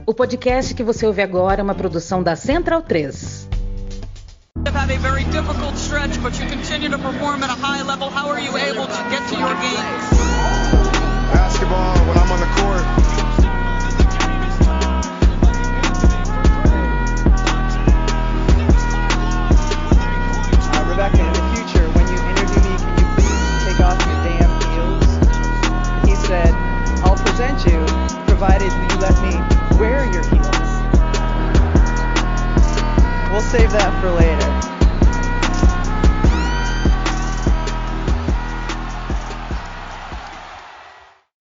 O podcast que você ouve agora é uma produção da Central 3. You've had a very difficult stretch, but you continue to perform at a high level. How are you able to get to your games? Basketball, when I'm on the court. Rebecca, in the future, when you interview me, can you please take off your damn heels? He said, I'll present you, provided you let me wear your heels. We'll save that for later.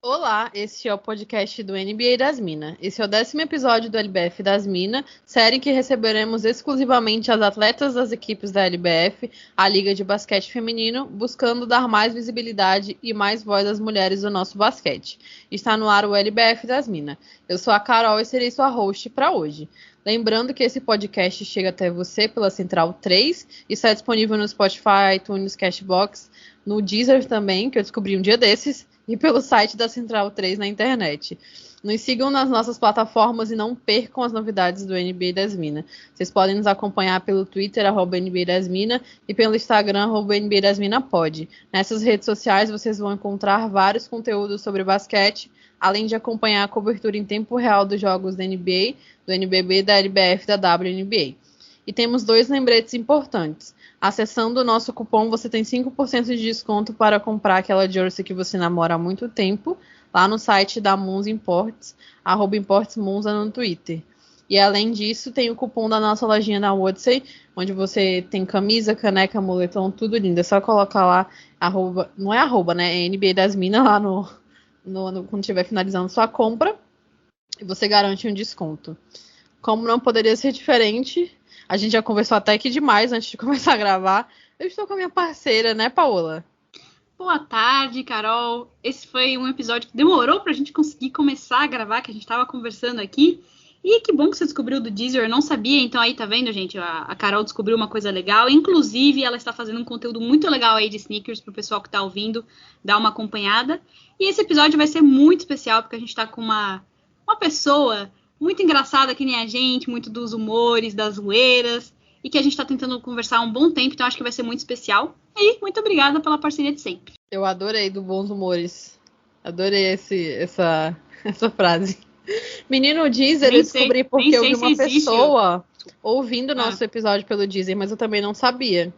Olá, esse é o podcast do NBA das Minas. Esse é o 10º episódio do LBF das Minas, série em que receberemos exclusivamente as atletas das equipes da LBF, a Liga de Basquete Feminino, buscando dar mais visibilidade e mais voz às mulheres do nosso basquete. Está no ar o LBF das Minas. Eu sou a Carol e serei sua host para hoje. Lembrando que esse podcast chega até você pela Central 3 e está disponível no Spotify, iTunes, Cashbox, no Deezer também, que eu descobri um dia desses, e pelo site da Central 3 na internet. Nos sigam nas nossas plataformas e não percam as novidades do NBA das Minas. Vocês podem nos acompanhar pelo Twitter, @NBA das Minas, e pelo Instagram, @NBA das Minas Pod. Nessas redes sociais vocês vão encontrar vários conteúdos sobre basquete, além de acompanhar a cobertura em tempo real dos jogos da NBA, do NBB, da LBF e da WNBA. E temos 2 lembretes importantes. Acessando o nosso cupom, você tem 5% de desconto para comprar aquela jersey que você namora há muito tempo, lá no site da Moons Imports, @ImportsMoonza no Twitter. E além disso, tem o cupom da nossa lojinha na Wodsey, onde você tem camisa, caneca, moletom, tudo lindo. É só colocar lá, não é arroba, né? É NBA das Minas lá quando estiver finalizando sua compra, e você garante um desconto. Como não poderia ser diferente, a gente já conversou até aqui demais antes de começar a gravar. Eu estou com a minha parceira, né, Paola? Boa tarde, Carol. Esse foi um episódio que demorou pra gente conseguir começar a gravar, que a gente tava conversando aqui. E que bom que você descobriu do Deezer, eu não sabia, então aí tá vendo, gente? A Carol descobriu uma coisa legal. Inclusive, ela está fazendo um conteúdo muito legal aí de sneakers pro pessoal que tá ouvindo, dar uma acompanhada. E esse episódio vai ser muito especial, porque a gente tá com uma pessoa muito engraçada que nem a gente, muito dos humores, das zoeiras, e que a gente tá tentando conversar há um bom tempo, então acho que vai ser muito especial. E muito obrigada pela parceria de sempre. Eu adorei do Bons Humores. Adorei essa frase. Menino Deezer, eu descobri porque eu vi uma pessoa ouvindo o nosso episódio pelo Deezer, mas eu também não sabia.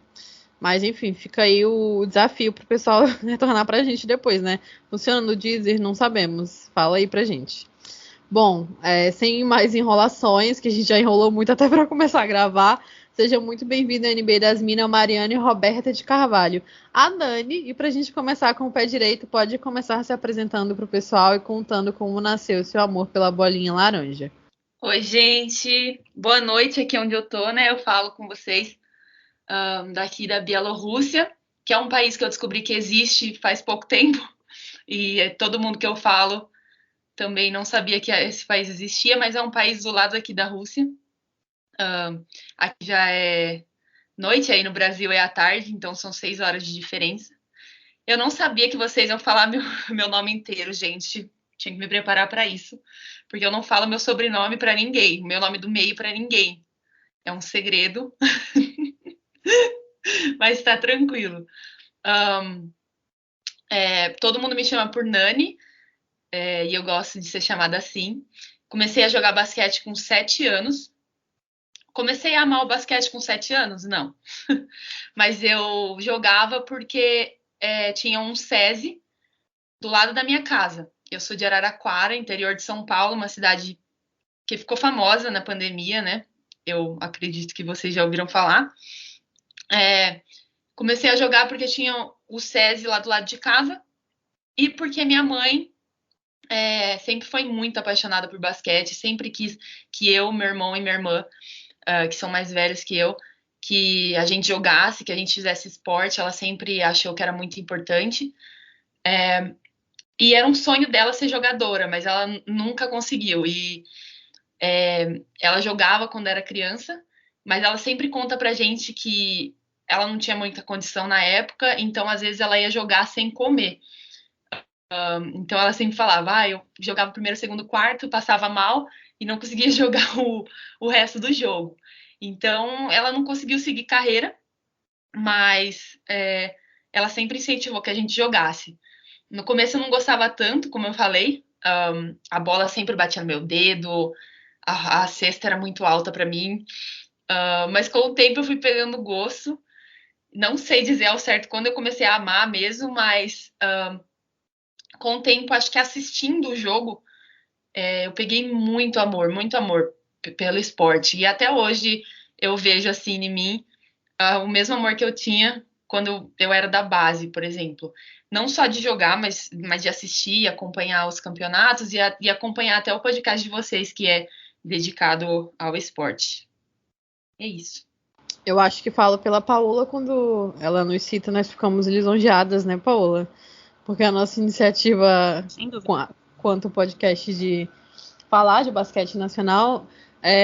Mas enfim, fica aí o desafio pro pessoal retornar pra gente depois, né? Funciona no Deezer? Não sabemos. Fala aí pra gente. Bom, sem mais enrolações, que a gente já enrolou muito até para começar a gravar, sejam muito bem-vindos ao NBA das Minas, Mariana e Roberta de Carvalho. A Nani, e para a gente começar com o pé direito, pode começar se apresentando para o pessoal e contando como nasceu o seu amor pela bolinha laranja. Oi, gente. Boa noite aqui onde eu tô, né? Eu falo com vocês daqui da Bielorrússia, que é um país que eu descobri que existe faz pouco tempo, e todo mundo que eu falo também não sabia que esse país existia, mas é um país do lado aqui da Rússia. Aqui já é noite, aí no Brasil é à tarde, então são 6 horas de diferença. Eu não sabia que vocês iam falar meu nome inteiro, gente. Tinha que me preparar para isso, porque eu não falo meu sobrenome para ninguém, meu nome do meio para ninguém. É um segredo, mas tá tranquilo. Todo mundo me chama por Nani, e eu gosto de ser chamada assim. Comecei a jogar basquete com 7 anos. Comecei a amar o basquete com 7 anos? Não. Mas eu jogava porque tinha um SESI do lado da minha casa. Eu sou de Araraquara, interior de São Paulo, uma cidade que ficou famosa na pandemia, né? Eu acredito que vocês já ouviram falar. Comecei a jogar porque tinha o SESI lá do lado de casa e porque minha mãe sempre foi muito apaixonada por basquete, sempre quis que eu, meu irmão e minha irmã, que são mais velhos que eu, que a gente jogasse, que a gente fizesse esporte. Ela sempre achou que era muito importante. E era um sonho dela ser jogadora, mas ela nunca conseguiu. E ela jogava quando era criança, mas ela sempre conta pra gente que ela não tinha muita condição na época, então às vezes ela ia jogar sem comer. Então ela sempre falava, eu jogava primeiro, segundo, quarto, passava mal, e não conseguia jogar o resto do jogo. Então, ela não conseguiu seguir carreira, mas ela sempre incentivou que a gente jogasse. No começo eu não gostava tanto, como eu falei, a bola sempre batia no meu dedo, a cesta era muito alta para mim, mas com o tempo eu fui pegando gosto. Não sei dizer ao certo quando eu comecei a amar mesmo, mas com o tempo, acho que assistindo o jogo, eu peguei muito amor pelo esporte. E até hoje eu vejo assim em mim o mesmo amor que eu tinha quando eu era da base, por exemplo. Não só de jogar, mas de assistir, acompanhar os campeonatos e acompanhar até o podcast de vocês, que é dedicado ao esporte. É isso. Eu acho que falo pela Paola quando ela nos cita, nós ficamos lisonjeadas, né, Paola? Porque a nossa iniciativa, quanto o podcast de falar de basquete nacional,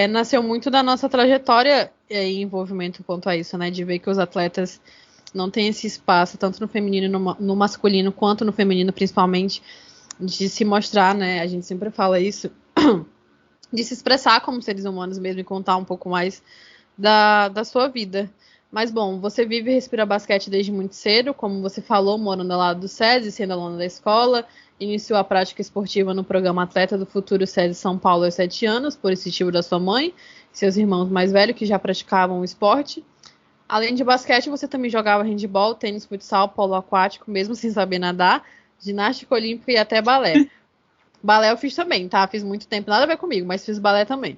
nasceu muito da nossa trajetória e envolvimento quanto a isso, né? De ver que os atletas não têm esse espaço, tanto no feminino, no masculino, quanto no feminino, principalmente, de se mostrar, né? A gente sempre fala isso, de se expressar como seres humanos mesmo e contar um pouco mais da sua vida. Mas, bom, você vive e respira basquete desde muito cedo, como você falou, morando ao lado do SESI, sendo aluna da escola, iniciou a prática esportiva no programa Atleta do Futuro SESI São Paulo aos 7 anos, por incentivo da sua mãe e seus irmãos mais velhos, que já praticavam o esporte. Além de basquete, você também jogava handebol, tênis, futsal, polo aquático, mesmo sem saber nadar, ginástica olímpica e até balé. Balé eu fiz também, tá? Fiz muito tempo, nada a ver comigo, mas fiz balé também.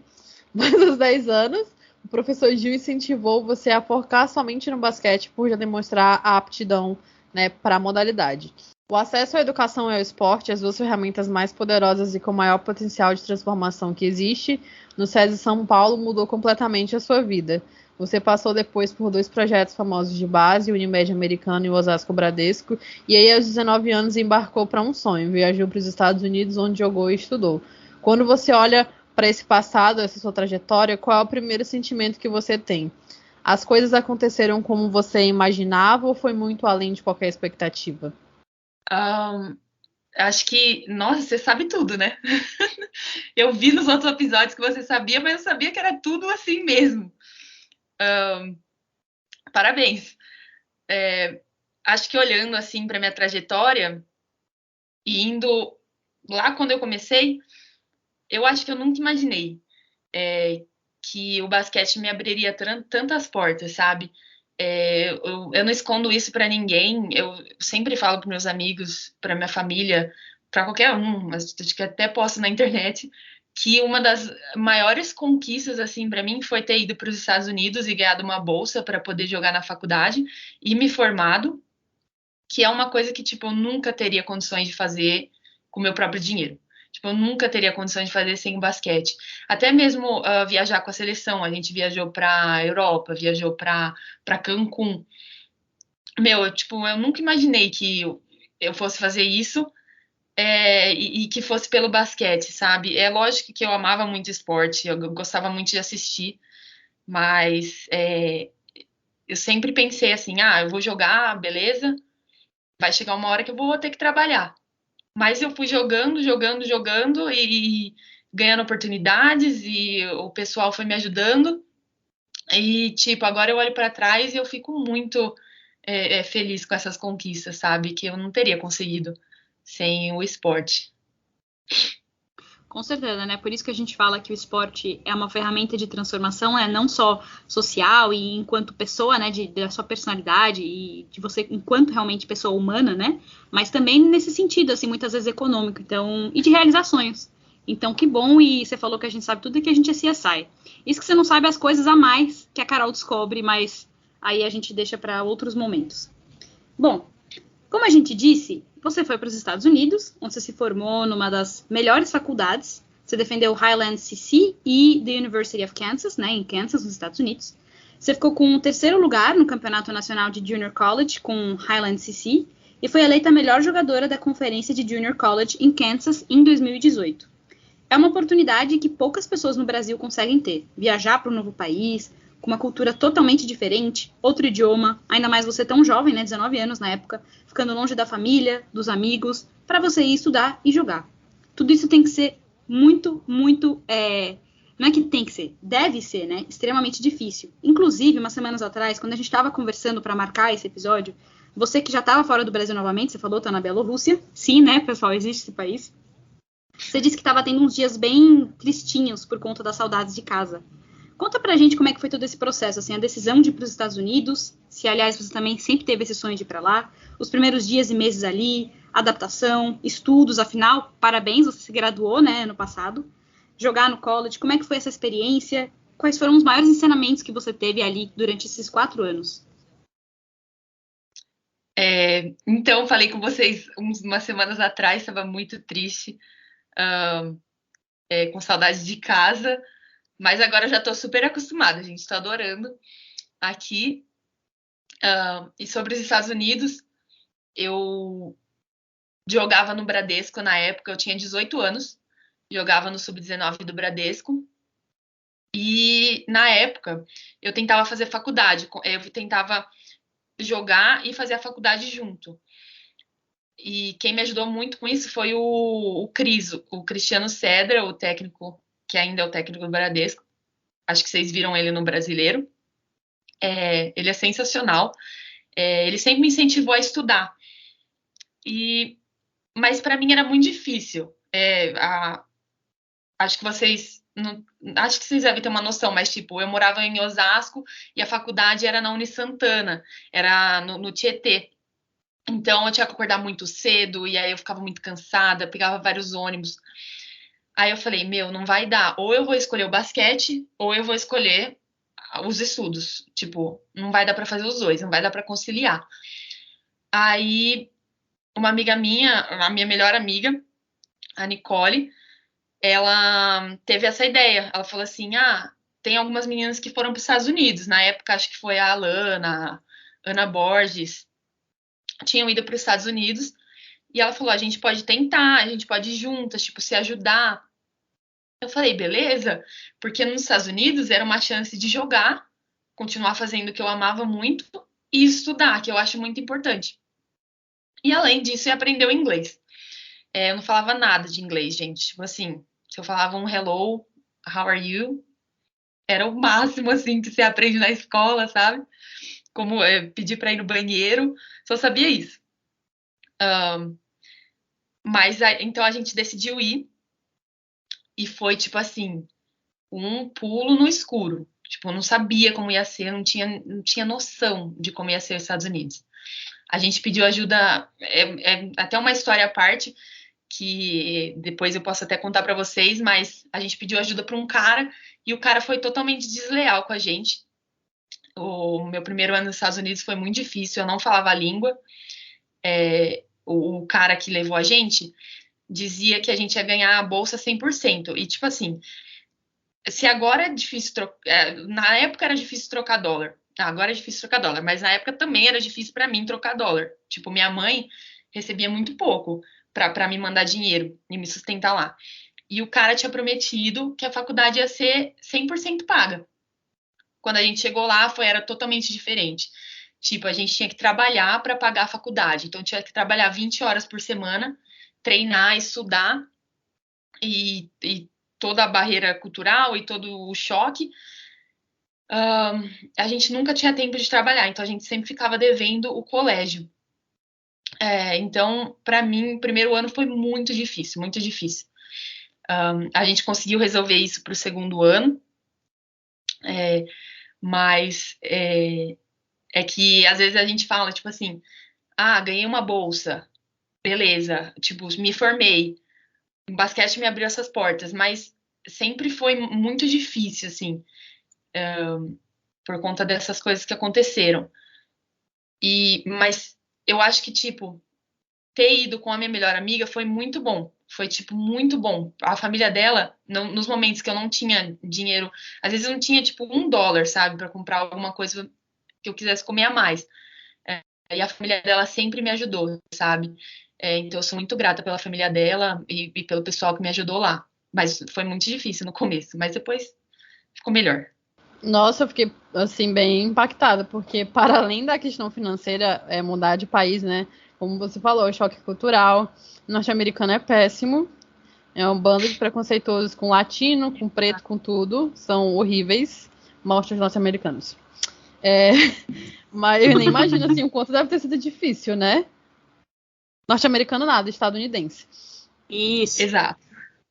Mas aos 10 anos, o professor Gil incentivou você a focar somente no basquete por já demonstrar a aptidão, né, para a modalidade. O acesso à educação e ao esporte, as duas ferramentas mais poderosas e com maior potencial de transformação que existe, no SESI São Paulo mudou completamente a sua vida. Você passou depois por 2 projetos famosos de base, o Unimed Americano e o Osasco Bradesco, e aí aos 19 anos embarcou para um sonho, viajou para os Estados Unidos, onde jogou e estudou. Quando você olha para esse passado, essa sua trajetória, qual é o primeiro sentimento que você tem? As coisas aconteceram como você imaginava ou foi muito além de qualquer expectativa? Acho que, nossa, você sabe tudo, né? Eu vi nos outros episódios que você sabia, mas eu sabia que era tudo assim mesmo. Parabéns. Acho que olhando assim para minha trajetória e indo lá quando eu comecei, eu acho que eu nunca imaginei que o basquete me abriria tantas portas, sabe? Eu não escondo isso para ninguém. Eu sempre falo para meus amigos, para minha família, para qualquer um, mas acho que até posto na internet, que uma das maiores conquistas assim para mim foi ter ido para os Estados Unidos e ganhado uma bolsa para poder jogar na faculdade e me formado, que é uma coisa que tipo eu nunca teria condições de fazer com o meu próprio dinheiro. Tipo, eu nunca teria condições de fazer sem o basquete. Até mesmo viajar com a seleção. A gente viajou para Europa, viajou para Cancún. Eu nunca imaginei que eu fosse fazer isso e que fosse pelo basquete, sabe? É lógico que eu amava muito esporte, eu gostava muito de assistir, mas eu sempre pensei assim, eu vou jogar, beleza, vai chegar uma hora que eu vou ter que trabalhar. Mas eu fui jogando e ganhando oportunidades e o pessoal foi me ajudando. E, agora eu olho para trás e eu fico muito feliz com essas conquistas, sabe? Que eu não teria conseguido sem o esporte. Com certeza, né? Por isso que a gente fala que o esporte é uma ferramenta de transformação, não só social e enquanto pessoa, né? Da sua personalidade e de você enquanto realmente pessoa humana, né? Mas também nesse sentido, assim, muitas vezes econômico, então, e de realizar sonhos. Então, que bom, e você falou que a gente sabe tudo e que a gente é CSI. Isso que você não sabe as coisas a mais que a Carol descobre, mas aí a gente deixa para outros momentos. Bom, como a gente disse, você foi para os Estados Unidos, onde você se formou numa das melhores faculdades. Você defendeu Highland CC e the University of Kansas, né, em Kansas, nos Estados Unidos. Você ficou com o 3º lugar no Campeonato Nacional de Junior College com Highland CC e foi eleita a melhor jogadora da Conferência de Junior College em Kansas em 2018. É uma oportunidade que poucas pessoas no Brasil conseguem ter. Viajar para um novo país, com uma cultura totalmente diferente, outro idioma, ainda mais você tão jovem, né, 19 anos na época, ficando longe da família, dos amigos, para você ir estudar e jogar. Tudo isso tem que ser muito, muito, não é que tem que ser, deve ser, né, extremamente difícil. Inclusive, umas semanas atrás, quando a gente estava conversando para marcar esse episódio, você que já estava fora do Brasil novamente, você falou, tá na Bielorrússia, sim, né, pessoal, existe esse país. Você disse que estava tendo uns dias bem tristinhos por conta das saudades de casa. Conta pra gente como é que foi todo esse processo, assim, a decisão de ir para os Estados Unidos, se, aliás, você também sempre teve esse sonho de ir para lá, os primeiros dias e meses ali, adaptação, estudos, afinal, parabéns, você se graduou, né, ano passado, jogar no college, como é que foi essa experiência, quais foram os maiores ensinamentos que você teve ali durante esses 4 anos? Então, falei com vocês umas semanas atrás, estava muito triste, com saudade de casa, mas agora eu já estou super acostumada, a gente está adorando aqui. E sobre os Estados Unidos, eu jogava no Bradesco na época, eu tinha 18 anos, jogava no Sub-19 do Bradesco, e na época eu tentava fazer faculdade, eu tentava jogar e fazer a faculdade junto. E quem me ajudou muito com isso foi o Criso, o Cristiano Cedra, o técnico, que ainda é o técnico do Bradesco. Acho que vocês viram ele no Brasileiro. Ele é sensacional. Ele sempre me incentivou a estudar. Mas para mim era muito difícil. Acho que vocês devem ter uma noção, mas tipo, eu morava em Osasco e a faculdade era na Unisantana, era no Tietê. Então eu tinha que acordar muito cedo e aí eu ficava muito cansada, pegava vários ônibus. Aí eu falei, não vai dar. Ou eu vou escolher o basquete, ou eu vou escolher os estudos. Tipo, não vai dar para fazer os dois, não vai dar para conciliar. Aí uma amiga minha, a minha melhor amiga, a Nicole, ela teve essa ideia. Ela falou assim, tem algumas meninas que foram para os Estados Unidos. Na época, acho que foi a Alana, a Ana Borges, tinham ido para os Estados Unidos. E ela falou, a gente pode tentar, a gente pode ir juntas, tipo, se ajudar. Eu falei, beleza, porque nos Estados Unidos era uma chance de jogar, continuar fazendo o que eu amava muito e estudar, que eu acho muito importante. E além disso, eu aprendi o inglês. Eu não falava nada de inglês, gente. Tipo assim, se eu falava um hello, how are you? Era o máximo, assim, que você aprende na escola, sabe? Como pedir para ir no banheiro, só sabia isso. Mas, então, a gente decidiu ir e foi, tipo assim, um pulo no escuro. Tipo, eu não sabia como ia ser, não tinha noção de como ia ser os Estados Unidos. A gente pediu ajuda, até uma história à parte, que depois eu posso até contar para vocês, mas a gente pediu ajuda para um cara e o cara foi totalmente desleal com a gente. O meu primeiro ano nos Estados Unidos foi muito difícil, eu não falava a língua. O cara que levou a gente dizia que a gente ia ganhar a bolsa 100%. E tipo assim, se agora é difícil na época era difícil trocar dólar. Agora é difícil trocar dólar, mas na época também era difícil para mim trocar dólar. Tipo, minha mãe recebia muito pouco para me mandar dinheiro e me sustentar lá. E o cara tinha prometido que a faculdade ia ser 100% paga. Quando a gente chegou lá, era totalmente diferente. Tipo, a gente tinha que trabalhar para pagar a faculdade. Então, tinha que trabalhar 20 horas por semana, treinar, estudar, e toda a barreira cultural e todo o choque. A gente nunca tinha tempo de trabalhar, então a gente sempre ficava devendo o colégio. Então, para mim, o primeiro ano foi muito difícil, muito difícil. A gente conseguiu resolver isso para o segundo ano, mas que às vezes a gente fala, tipo assim, ganhei uma bolsa, beleza, tipo, me formei, o basquete me abriu essas portas, mas sempre foi muito difícil, assim, por conta dessas coisas que aconteceram. Mas eu acho que, tipo, ter ido com a minha melhor amiga foi muito bom. Foi, tipo, muito bom. A família dela, nos momentos que eu não tinha dinheiro, às vezes eu não tinha, tipo, $1, sabe, pra comprar alguma coisa que eu quisesse comer a mais. E a família dela sempre me ajudou, sabe? Então eu sou muito grata pela família dela e pelo pessoal que me ajudou lá. Mas foi muito difícil no começo, mas depois ficou melhor. Nossa, eu fiquei, assim, bem impactada, porque para além da questão financeira, mudar de país, né? Como você falou, choque cultural, norte-americano é péssimo. É um bando de preconceituosos com latino, com preto, com tudo. São horríveis. Morte aos norte-americanos. Mas eu nem imagino assim, o quanto deve ter sido difícil, né? Norte-americano nada, estadunidense. Isso. Exato.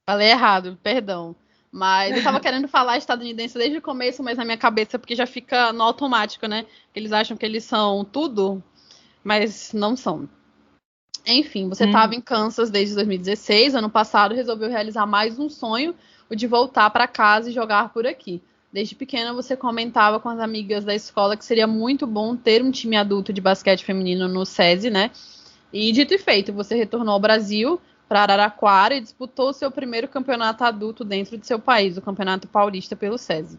Falei errado, perdão. Mas eu tava querendo falar estadunidense desde o começo, mas na minha cabeça, porque já fica no automático, né? Eles acham que eles são tudo, mas não são. Enfim, você estava em Kansas desde 2016. Ano passado resolveu realizar mais um sonho, o de voltar para casa e jogar por aqui. Desde pequena você comentava com as amigas da escola que seria muito bom ter um time adulto de basquete feminino no SESI, né? E dito e feito, você retornou ao Brasil, para Araraquara, e disputou seu primeiro campeonato adulto dentro de seu país, o Campeonato Paulista pelo SESI.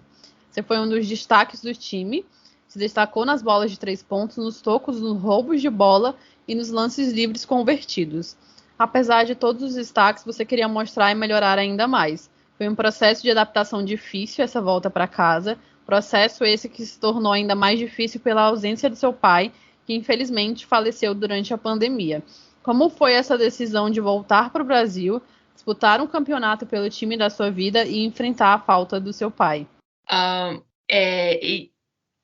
Você foi um dos destaques do time, se destacou nas bolas de 3 pontos, nos tocos, nos roubos de bola e nos lances livres convertidos. Apesar de todos os destaques, você queria mostrar e melhorar ainda mais. Foi um processo de adaptação difícil essa volta para casa, processo esse que se tornou ainda mais difícil pela ausência de seu pai, que infelizmente faleceu durante a pandemia. Como foi essa decisão de voltar para o Brasil, disputar um campeonato pelo time da sua vida e enfrentar a falta do seu pai?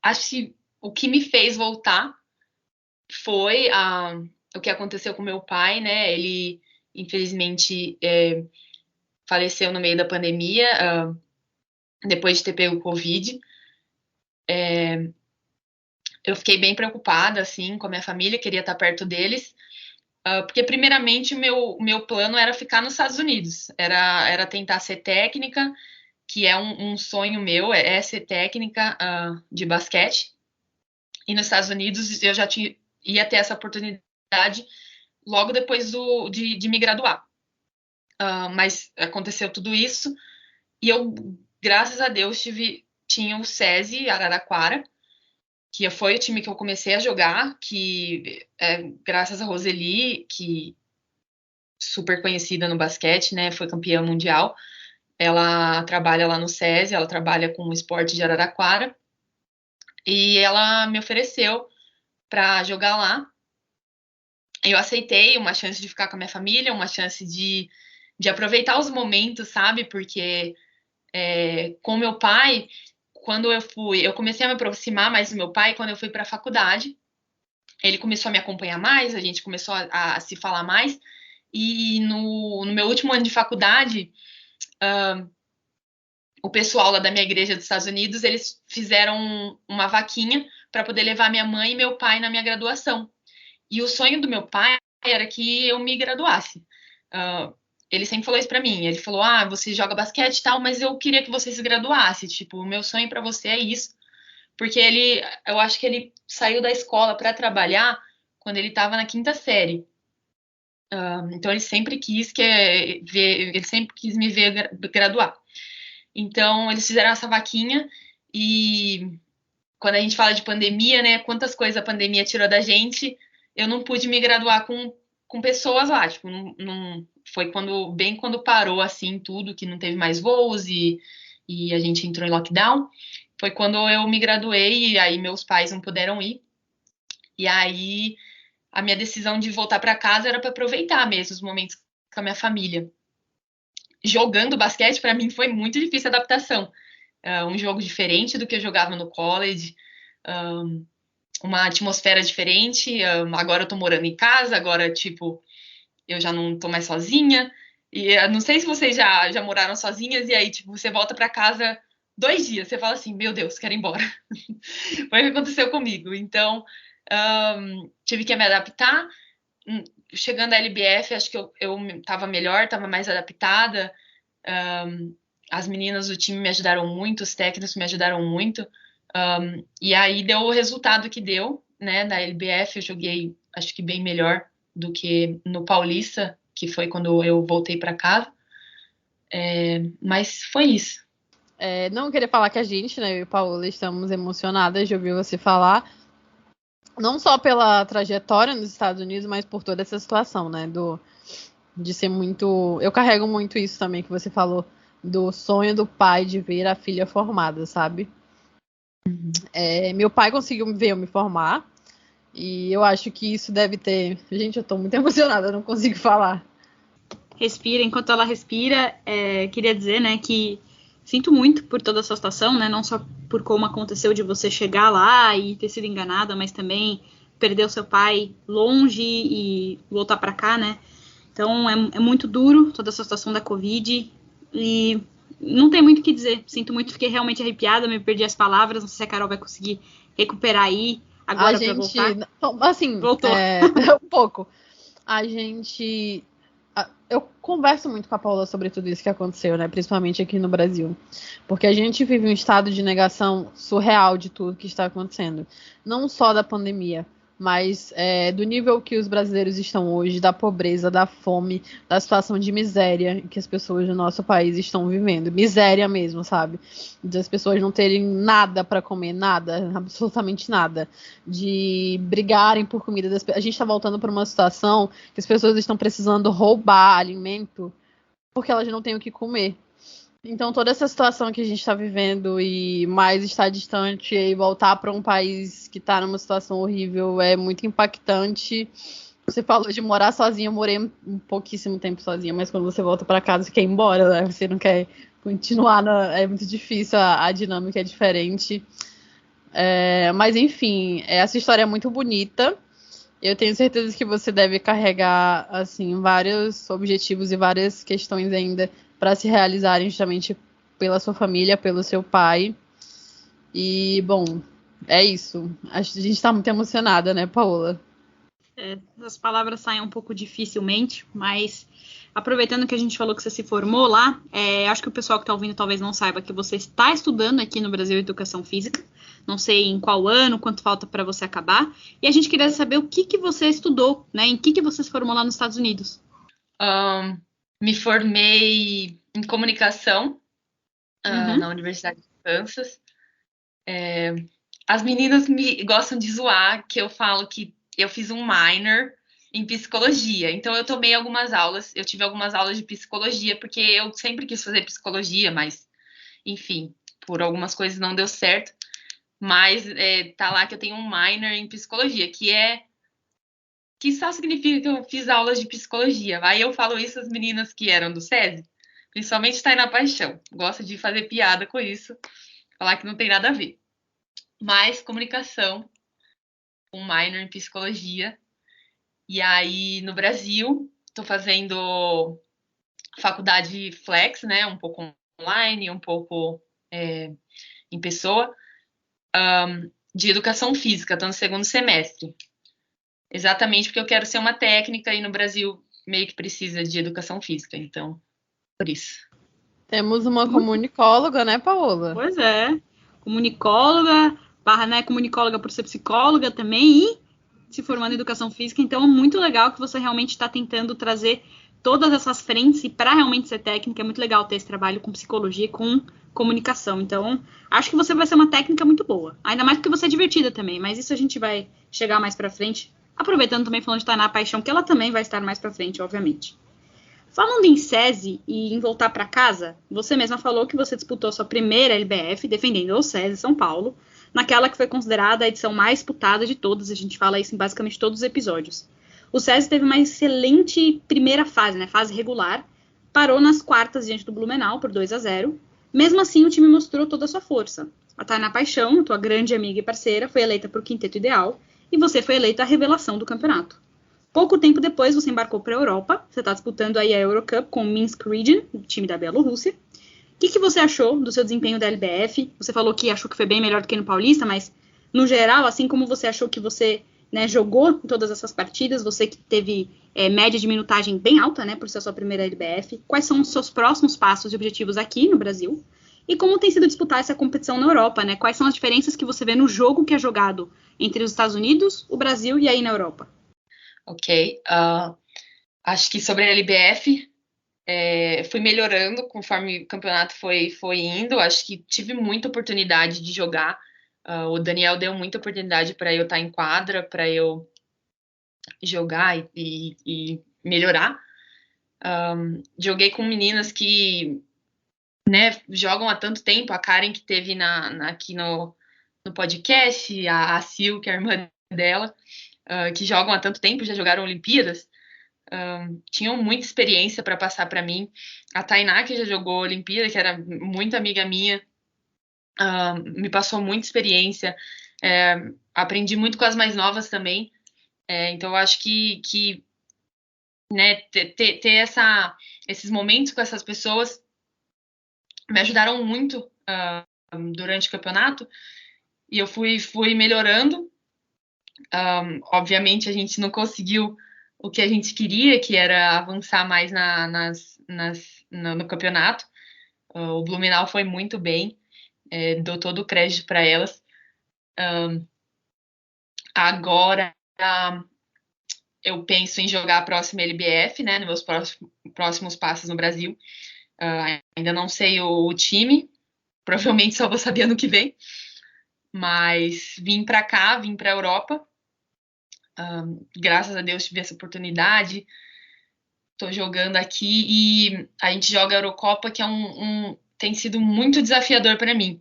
Acho que o que me fez voltar foi o que aconteceu com meu pai, né? Ele, infelizmente, faleceu no meio da pandemia, depois de ter pego o Covid. Eu fiquei bem preocupada, assim, com a minha família, queria estar perto deles, porque, primeiramente, o meu plano era ficar nos Estados Unidos, era tentar ser técnica, que é um sonho meu, é ser técnica de basquete. E nos Estados Unidos eu já ia ter essa oportunidade logo depois de me graduar. Mas aconteceu tudo isso e eu, graças a Deus, tinha o SESI Araraquara, que foi o time que eu comecei a jogar, que graças a Roseli, que super conhecida no basquete, né, foi campeã mundial. Ela trabalha lá no SESI, ela trabalha com o esporte de Araraquara, e ela me ofereceu para jogar lá. Eu aceitei uma chance de ficar com a minha família, uma chance de aproveitar os momentos, sabe? Porque com meu pai, quando eu comecei a me aproximar mais do meu pai quando eu fui para a faculdade. Ele começou a me acompanhar mais, a gente começou a se falar mais. E no meu último ano de faculdade, o pessoal lá da minha igreja dos Estados Unidos, eles fizeram uma vaquinha para poder levar minha mãe e meu pai na minha graduação. E o sonho do meu pai era que eu me graduasse. Ele sempre falou isso para mim. Ele falou, você joga basquete e tal, mas eu queria que você se graduasse. Tipo, o meu sonho para você é isso. Porque eu acho que ele saiu da escola para trabalhar quando ele estava na 5ª série. Então ele sempre quis me ver graduar. Então eles fizeram essa vaquinha e quando a gente fala de pandemia, né, quantas coisas a pandemia tirou da gente, eu não pude me graduar com pessoas lá, tipo, não foi bem quando parou assim tudo, que não teve mais voos e a gente entrou em lockdown, foi quando eu me graduei e aí meus pais não puderam ir. E aí a minha decisão de voltar para casa era para aproveitar mesmo os momentos com a minha família. Jogando basquete, para mim, foi muito difícil a adaptação. Um jogo diferente do que eu jogava no college, uma atmosfera diferente. Agora eu tô morando em casa, agora, tipo, eu já não tô mais sozinha. E não sei se vocês já moraram sozinhas, e aí, tipo, você volta para casa 2 dias, você fala assim, meu Deus, quero ir embora. Foi o que aconteceu comigo. Então, tive que me adaptar. Chegando à LBF, acho que eu estava melhor, estava mais adaptada. As meninas do time me ajudaram muito, os técnicos me ajudaram muito. E aí deu o resultado que deu, né? Na LBF eu joguei, acho que bem melhor do que no Paulista, que foi quando eu voltei para casa. Mas foi isso. Não queria falar que a gente, né, eu e Paola, estamos emocionadas de ouvir você falar. Não só pela trajetória nos Estados Unidos, mas por toda essa situação, né? De ser muito... Eu carrego muito isso também que você falou, do sonho do pai de ver a filha formada, sabe? Meu pai conseguiu ver eu me formar, e eu acho que isso deve ter... Gente, eu tô muito emocionada, eu não consigo falar. respira. Enquanto ela respira, queria dizer, né, que sinto muito por toda essa situação, né, não só por como aconteceu de você chegar lá e ter sido enganada, mas também perder o seu pai longe e voltar para cá, né. Então é muito duro toda essa situação da Covid e não tem muito o que dizer. Sinto muito, fiquei realmente arrepiada, me perdi as palavras. Não sei se a Carol vai conseguir recuperar aí agora para voltar. Assim, voltou. Um pouco. Eu converso muito com a Paula sobre tudo isso que aconteceu, né? Principalmente aqui no Brasil. Porque a gente vive um estado de negação surreal de tudo que está acontecendo. Não só da pandemia, mas do nível que os brasileiros estão hoje, da pobreza, da fome, da situação de miséria que as pessoas do nosso país estão vivendo. Miséria mesmo, sabe? De as pessoas não terem nada para comer, nada, absolutamente nada. De brigarem por comida. A gente está voltando para uma situação que as pessoas estão precisando roubar alimento porque elas não têm o que comer. Então, toda essa situação que a gente está vivendo e mais estar distante e voltar para um país que está numa situação horrível é muito impactante. Você falou de morar sozinha, eu morei um pouquíssimo tempo sozinha, mas quando você volta para casa, você quer ir embora, né? Você não quer continuar, é muito difícil, a dinâmica é diferente. Mas, enfim, essa história é muito bonita. Eu tenho certeza que você deve carregar, assim, vários objetivos e várias questões ainda para se realizarem justamente pela sua família, pelo seu pai. E, bom, é isso. A gente está muito emocionada, né, Paola? As palavras saem um pouco dificilmente, mas aproveitando que a gente falou que você se formou lá, acho que o pessoal que está ouvindo talvez não saiba que você está estudando aqui no Brasil Educação Física. Não sei em qual ano, quanto falta para você acabar. E a gente queria saber o que você estudou, né? Em que você se formou lá nos Estados Unidos? Me formei em comunicação na Universidade de Kansas. As meninas gostam de zoar que eu falo que eu fiz um minor em psicologia. Então, eu tomei algumas aulas. Eu tive algumas aulas de psicologia, porque eu sempre quis fazer psicologia, mas, enfim, por algumas coisas não deu certo. Mas tá lá que eu tenho um minor em psicologia, que só significa que eu fiz aulas de psicologia. Aí eu falo isso às meninas que eram do SESI, principalmente Tainá Paixão. Gosto de fazer piada com isso, falar que não tem nada a ver. Mas comunicação, um minor em psicologia. E aí no Brasil, estou fazendo faculdade flex, né? Um pouco online, um pouco em pessoa. De educação física, estou no segundo semestre. Exatamente porque eu quero ser uma técnica e no Brasil meio que precisa de educação física, então, por isso. Temos uma comunicóloga, né, Paola? Pois é, comunicóloga, comunicóloga por ser psicóloga também e se formando em educação física, então é muito legal que você realmente está tentando trazer todas essas frentes e para realmente ser técnica é muito legal ter esse trabalho com psicologia e com comunicação. Então, acho que você vai ser uma técnica muito boa. Ainda mais porque você é divertida também, mas isso a gente vai chegar mais pra frente. Aproveitando também falando de Tainá Paixão, que ela também vai estar mais pra frente, obviamente. Falando em SESI e em voltar pra casa, você mesma falou que você disputou sua primeira LBF defendendo o SESI São Paulo, naquela que foi considerada a edição mais disputada de todas. A gente fala isso em basicamente todos os episódios. O SESI teve uma excelente primeira fase, né, fase regular, parou nas quartas diante do Blumenau por 2-0. Mesmo assim, o time mostrou toda a sua força. A Tainá Paixão, tua grande amiga e parceira, foi eleita para o quinteto ideal e você foi eleita a revelação do campeonato. Pouco tempo depois, você embarcou para a Europa. Você está disputando aí a Eurocup com o Minsk Region, o time da Bielorrússia. O que você achou do seu desempenho da LBF? Você falou que achou que foi bem melhor do que no Paulista, mas, no geral, assim como você achou que você jogou em todas essas partidas, você que teve média de minutagem bem alta, né, por ser a sua primeira LBF, quais são os seus próximos passos e objetivos aqui no Brasil? E como tem sido disputar essa competição na Europa, né? Quais são as diferenças que você vê no jogo que é jogado entre os Estados Unidos, o Brasil e aí na Europa? Ok. Acho que sobre a LBF, fui melhorando conforme o campeonato foi indo. Acho que tive muita oportunidade de jogar. O Daniel deu muita oportunidade para eu estar em quadra, para eu jogar e melhorar. Joguei com meninas que, né, jogam há tanto tempo. A Karen, que teve aqui no podcast, a Sil, que é a irmã dela, que jogam há tanto tempo, já jogaram Olimpíadas. tinham muita experiência para passar para mim. A Tainá, que já jogou Olimpíada, que era muito amiga minha, me passou muita experiência. Aprendi muito com as mais novas também. Então, eu acho que né, ter esses momentos com essas pessoas me ajudaram muito durante o campeonato. E eu fui melhorando. Obviamente, a gente não conseguiu o que a gente queria, que era avançar mais no campeonato. O Blumenau foi muito bem, dou todo o crédito para elas. Agora, eu penso em jogar a próxima LBF, né, nos meus próximos passos no Brasil. Ainda não sei o time, provavelmente só vou saber ano que vem. Mas vim para cá, vim para a Europa. Graças a Deus tive essa oportunidade. Estou jogando aqui e a gente joga a Eurocopa, que tem sido muito desafiador para mim.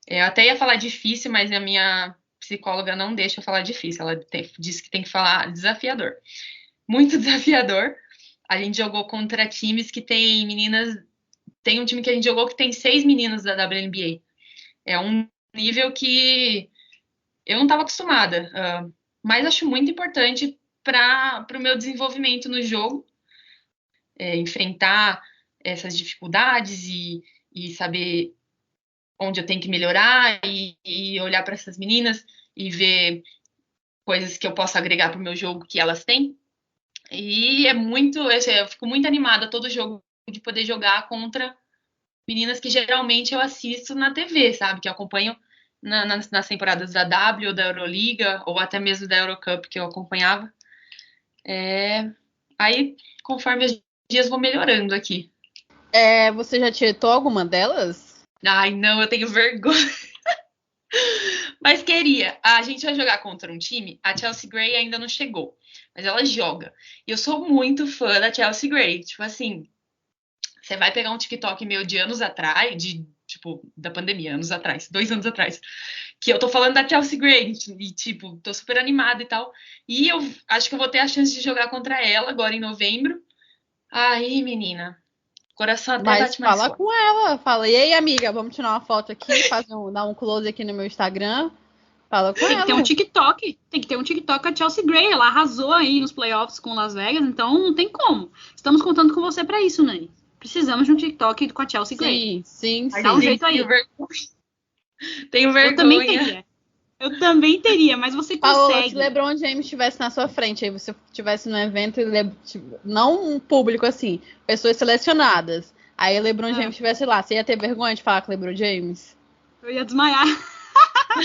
Eu até ia falar difícil, mas a minha psicóloga não deixa eu falar difícil. Ela disse que tem que falar desafiador. Muito desafiador. A gente jogou contra times que tem meninas... Tem um time que a gente jogou que tem 6 meninas da WNBA. É um nível que eu não estava acostumada. Mas acho muito importante para o meu desenvolvimento no jogo. Enfrentar essas dificuldades e saber onde eu tenho que melhorar e olhar para essas meninas e ver coisas que eu posso agregar para o meu jogo que elas têm. E eu fico muito animada todo jogo de poder jogar contra meninas que geralmente eu assisto na TV, sabe? Que eu acompanho nas temporadas da W, da Euroliga, ou até mesmo da Eurocup que eu acompanhava. Aí, conforme os dias vão melhorando aqui. Você já tietou alguma delas? Ai, não, eu tenho vergonha. Mas queria. A gente vai jogar contra um time, a Chelsea Gray ainda não chegou, mas ela joga. E eu sou muito fã da Chelsea Gray. Tipo assim, você vai pegar um TikTok meu de anos atrás, da pandemia, anos atrás, 2 anos atrás, que eu tô falando da Chelsea Gray, e, tô super animada e tal. E eu acho que eu vou ter a chance de jogar contra ela agora em novembro. Aí, menina, coração até bate mais fala forte. com ela, fala, e aí, amiga, vamos tirar uma foto aqui, dar um close aqui no meu Instagram. Fala com ela. Tem que ter um TikTok com a Chelsea Gray. Ela arrasou aí nos playoffs com Las Vegas, então não tem como. Estamos contando com você pra isso, Nani. Precisamos de um TikTok com a Chelsea Gray. Sim. Dá um jeito aí. Tenho vergonha. Eu também teria, mas você consegue. Paola, se LeBron James estivesse na sua frente, aí você estivesse no evento, não um público assim, pessoas selecionadas, aí o LeBron James estivesse lá, você ia ter vergonha de falar com o LeBron James? Eu ia desmaiar.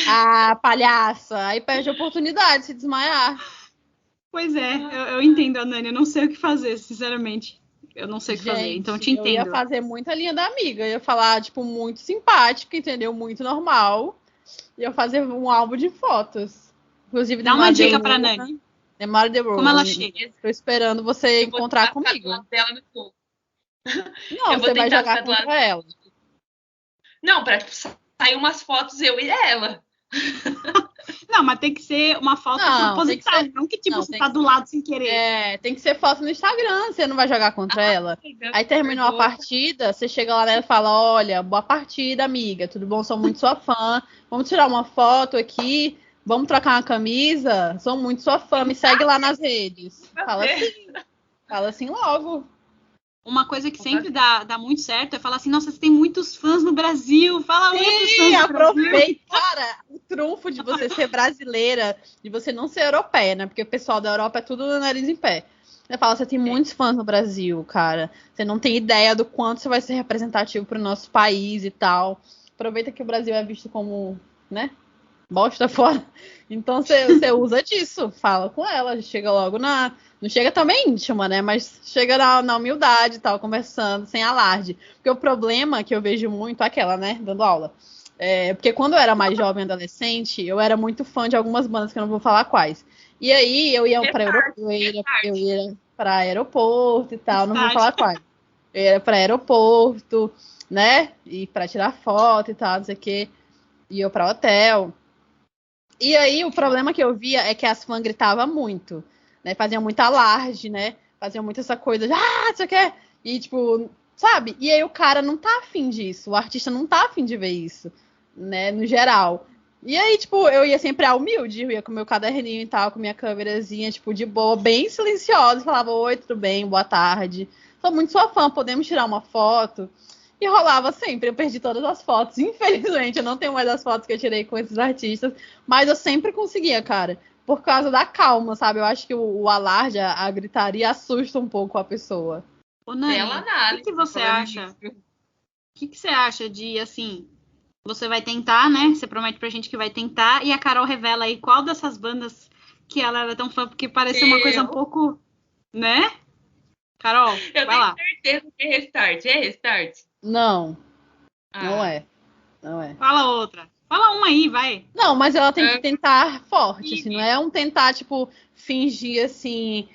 Ah, palhaça, aí perde a oportunidade de se desmaiar. Pois é, eu entendo, a Nani, eu não sei o que fazer, sinceramente. Eu não sei o que fazer, então eu te entendo. Eu ia fazer muita linha da amiga, eu ia falar, muito simpática, entendeu? Muito normal. E eu fazer um álbum de fotos. Inclusive, dá uma dica pra Nani. Demora de Como ela chega? Tô esperando você encontrar comigo. Dela no jogo. Não, você vai jogar contra ela. Não, pra sair umas fotos eu e ela. Não, mas tem que ser uma foto proposital. Não que você tá do lado sem querer. Tem que ser foto no Instagram. Você não vai jogar contra ela. Aí terminou a partida, você chega lá nela e fala: olha, boa partida, amiga. Tudo bom? Sou muito sua fã. Vamos tirar uma foto aqui. Vamos trocar uma camisa. Sou muito sua fã. Me segue lá nas redes. Fala assim logo. Uma coisa que sempre dá muito certo é falar assim, nossa, você tem muitos fãs no Brasil, fala muitos fãs no Brasil. Cara, o trunfo de você ser brasileira, de você não ser europeia, né? Porque o pessoal da Europa é tudo no nariz em pé. Você fala, você tem muitos fãs no Brasil, cara. Você não tem ideia do quanto você vai ser representativo pro nosso país e tal. Aproveita que o Brasil é visto como, né? Bosta fora. Então você usa disso. Fala com ela, chega logo não chega também íntima, né? Mas chega na humildade e tal, conversando, sem alarde. Porque o problema que eu vejo muito é aquela, né? Dando aula. Porque quando eu era mais jovem, adolescente, eu era muito fã de algumas bandas que eu não vou falar quais. E aí eu ia para aeroporto e tal, não vou falar quais. Eu ia para aeroporto, né? E para tirar foto e tal, não sei o quê. E eu para hotel. E aí o problema que eu via é que as fãs gritavam muito. Né, faziam muito alarde, né? faziam muito essa coisa de, você quer? E, tipo, sabe? E aí o cara não tá afim disso, o artista não tá afim de ver isso, né, no geral. E aí, tipo, eu ia sempre humilde, eu ia com meu caderninho e tal, com minha câmerazinha, tipo, de boa, bem silenciosa, falava, oi, tudo bem, boa tarde. Sou muito sua fã, podemos tirar uma foto? E rolava sempre, eu perdi todas as fotos, infelizmente, eu não tenho mais as fotos que eu tirei com esses artistas, mas eu sempre conseguia, cara, por causa da calma, sabe? Eu acho que o alarde, a gritaria assusta um pouco a pessoa. Ô, Nani, Bela o análise, que você falando acha? nisso. O que você acha de, assim, você vai tentar, né? Você promete pra gente que vai tentar, e a Carol revela aí qual dessas bandas que ela é tão fã, porque parece uma coisa um pouco, né? Carol, Eu vai lá. tenho certeza que é Restart. É Restart? Não, não Ah. é. Não é. Fala outra. Fala uma aí, vai. Não, mas ela tem que tentar forte, assim, Sim. não é um tentar, tipo, fingir assim,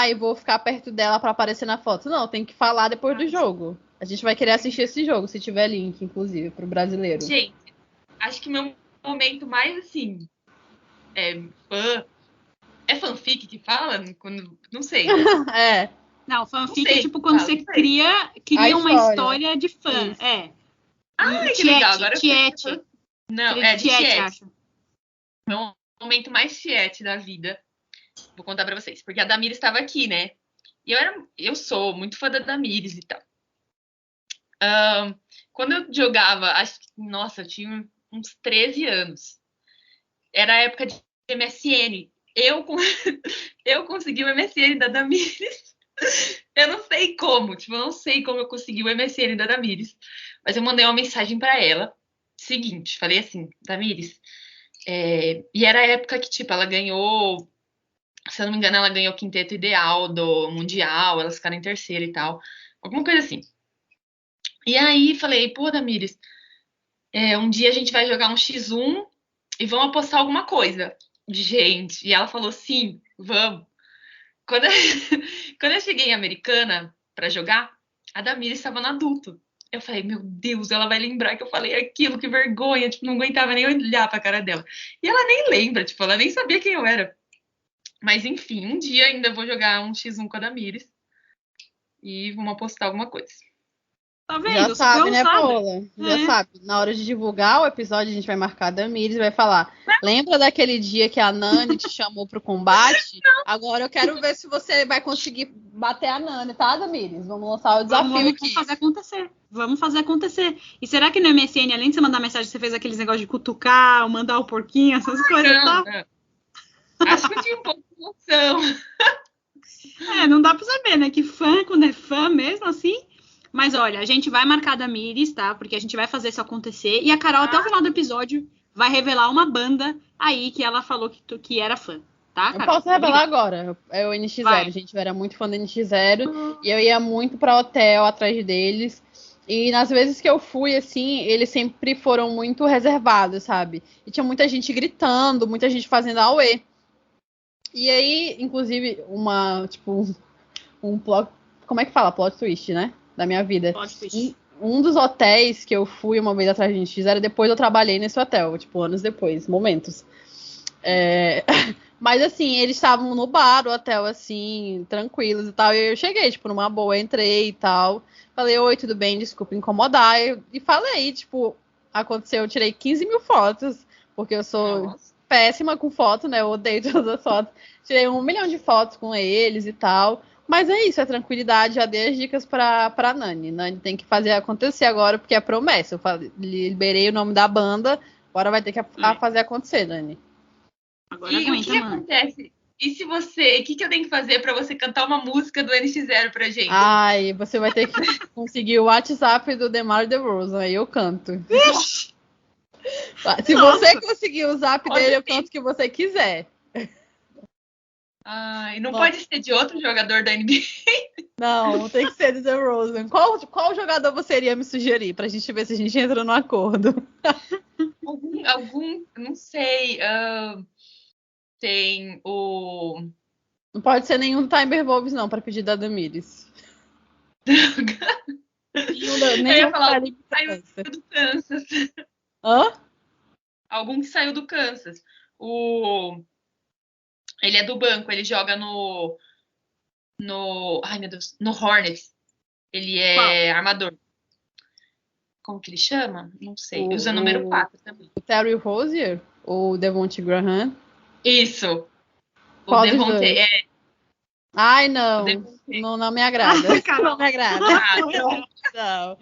eu vou ficar perto dela pra aparecer na foto. Não, tem que falar depois do jogo. A gente vai querer assistir esse jogo, se tiver link, inclusive, pro brasileiro. Gente, acho que meu momento mais, assim, fã... É fanfic que fala? Não sei. É. Não, fanfic Não sei, é tipo quando fala, você não sei. cria uma história. história de fã. Isso. É. Ai, que legal. Agora eu Tiete. fiquei... Não, Seria é de Tiete. acho. Meu momento mais Tiete da vida. Vou contar pra vocês. Porque a Damires estava aqui, né? E eu sou muito fã da Damires e tal. Quando eu jogava, nossa, eu tinha uns 13 anos. Era a época de MSN. Eu consegui o MSN da Damires. Eu não sei como, tipo, eu não sei como eu consegui o MSN da Damires. Mas eu mandei uma mensagem pra ela. Seguinte, falei assim, Damires. E era a época que, tipo, ela ganhou. Se eu não me engano, ela ganhou o quinteto ideal do Mundial. Elas ficaram em terceiro e tal. Alguma coisa assim. E aí falei, pô, Damires, um dia a gente vai jogar um X1 e vamos apostar alguma coisa. Gente, e ela falou, sim, vamos. Quando eu cheguei em Americana pra jogar, a Damires estava no adulto. Eu falei, meu Deus, ela vai lembrar que eu falei aquilo, que vergonha. Tipo, não aguentava nem olhar pra cara dela. E ela nem lembra, tipo, ela nem sabia quem eu era. Mas enfim, um dia ainda vou jogar um X1 com a Damires. E vamos apostar alguma coisa. Tá vendo? Já sabe, né, sabe. Paula? Já sabe. Na hora de divulgar o episódio, a gente vai marcar a Damires e vai falar. Lembra daquele dia que a Nani te chamou pro combate? Agora eu quero ver se você vai conseguir bater a Nani, tá, Damires? Vamos lançar o desafio aqui. Vamos fazer acontecer. Vamos fazer acontecer. E será que no MSN, além de você mandar mensagem, você fez aqueles negócios de cutucar, mandar o porquinho, essas coisas e tal? Acho que eu tinha um pouco de noção. Não dá pra saber, né? Que fã, quando é fã mesmo, assim. Mas olha, a gente vai marcar a Damires, tá? Porque a gente vai fazer isso acontecer. E a Carol, até o final do episódio, vai revelar uma banda aí que ela falou que era fã, tá, Carol? Eu posso revelar agora. É o NX0, Vai. gente. Eu era muito fã do NX0 e eu ia muito pra hotel atrás deles. E nas vezes que eu fui, assim, eles sempre foram muito reservados, sabe? E tinha muita gente gritando, muita gente fazendo auê. E aí, inclusive, um plot... Como é que fala? Plot twist, né? Da minha vida. Plot twist. Um dos hotéis que eu fui uma vez atrás de NX0, depois eu trabalhei nesse hotel, tipo, anos depois, momentos. Mas assim, eles estavam no bar, o hotel, assim, tranquilos e tal. E eu cheguei, tipo, numa boa, entrei e tal. Falei, oi, tudo bem, desculpa incomodar. E falei, tipo, aconteceu, eu tirei 15 mil fotos, porque eu sou péssima com foto, né? Eu odeio todas as fotos. Tirei 1 milhão de fotos com eles e tal. Mas é isso, é tranquilidade. Já dei as dicas pra Nani. Nani tem que fazer acontecer agora, porque é promessa. Eu liberei o nome da banda, agora vai ter que fazer acontecer, Nani. Agora E o que acontece? E se o que eu tenho que fazer pra você cantar uma música do NX0 pra gente? Ai, você vai ter que conseguir o WhatsApp do DeMar DeRozan, aí eu canto. Se você conseguir o zap dele, eu canto o que você quiser. Ai, não pode ser de outro jogador da NBA? Não, tem que ser do DeRozan. Qual jogador você iria me sugerir pra gente ver se a gente entra no acordo? Algum, não sei. Tem o... Não pode ser nenhum Timberwolves, não, pra pedir da Damires. Eu ia falar algum que saiu do Kansas. Hã? Algum que saiu do Kansas. Ele é do banco, ele joga Ai, meu Deus, no Hornets. Ele é armador. Como que ele chama? Não sei. Usa número 4 também. O Terry Rozier ou o Devontae Graham? Isso. Qual O Devontae Ai, não. Não me agrada. Não me agrada. Não.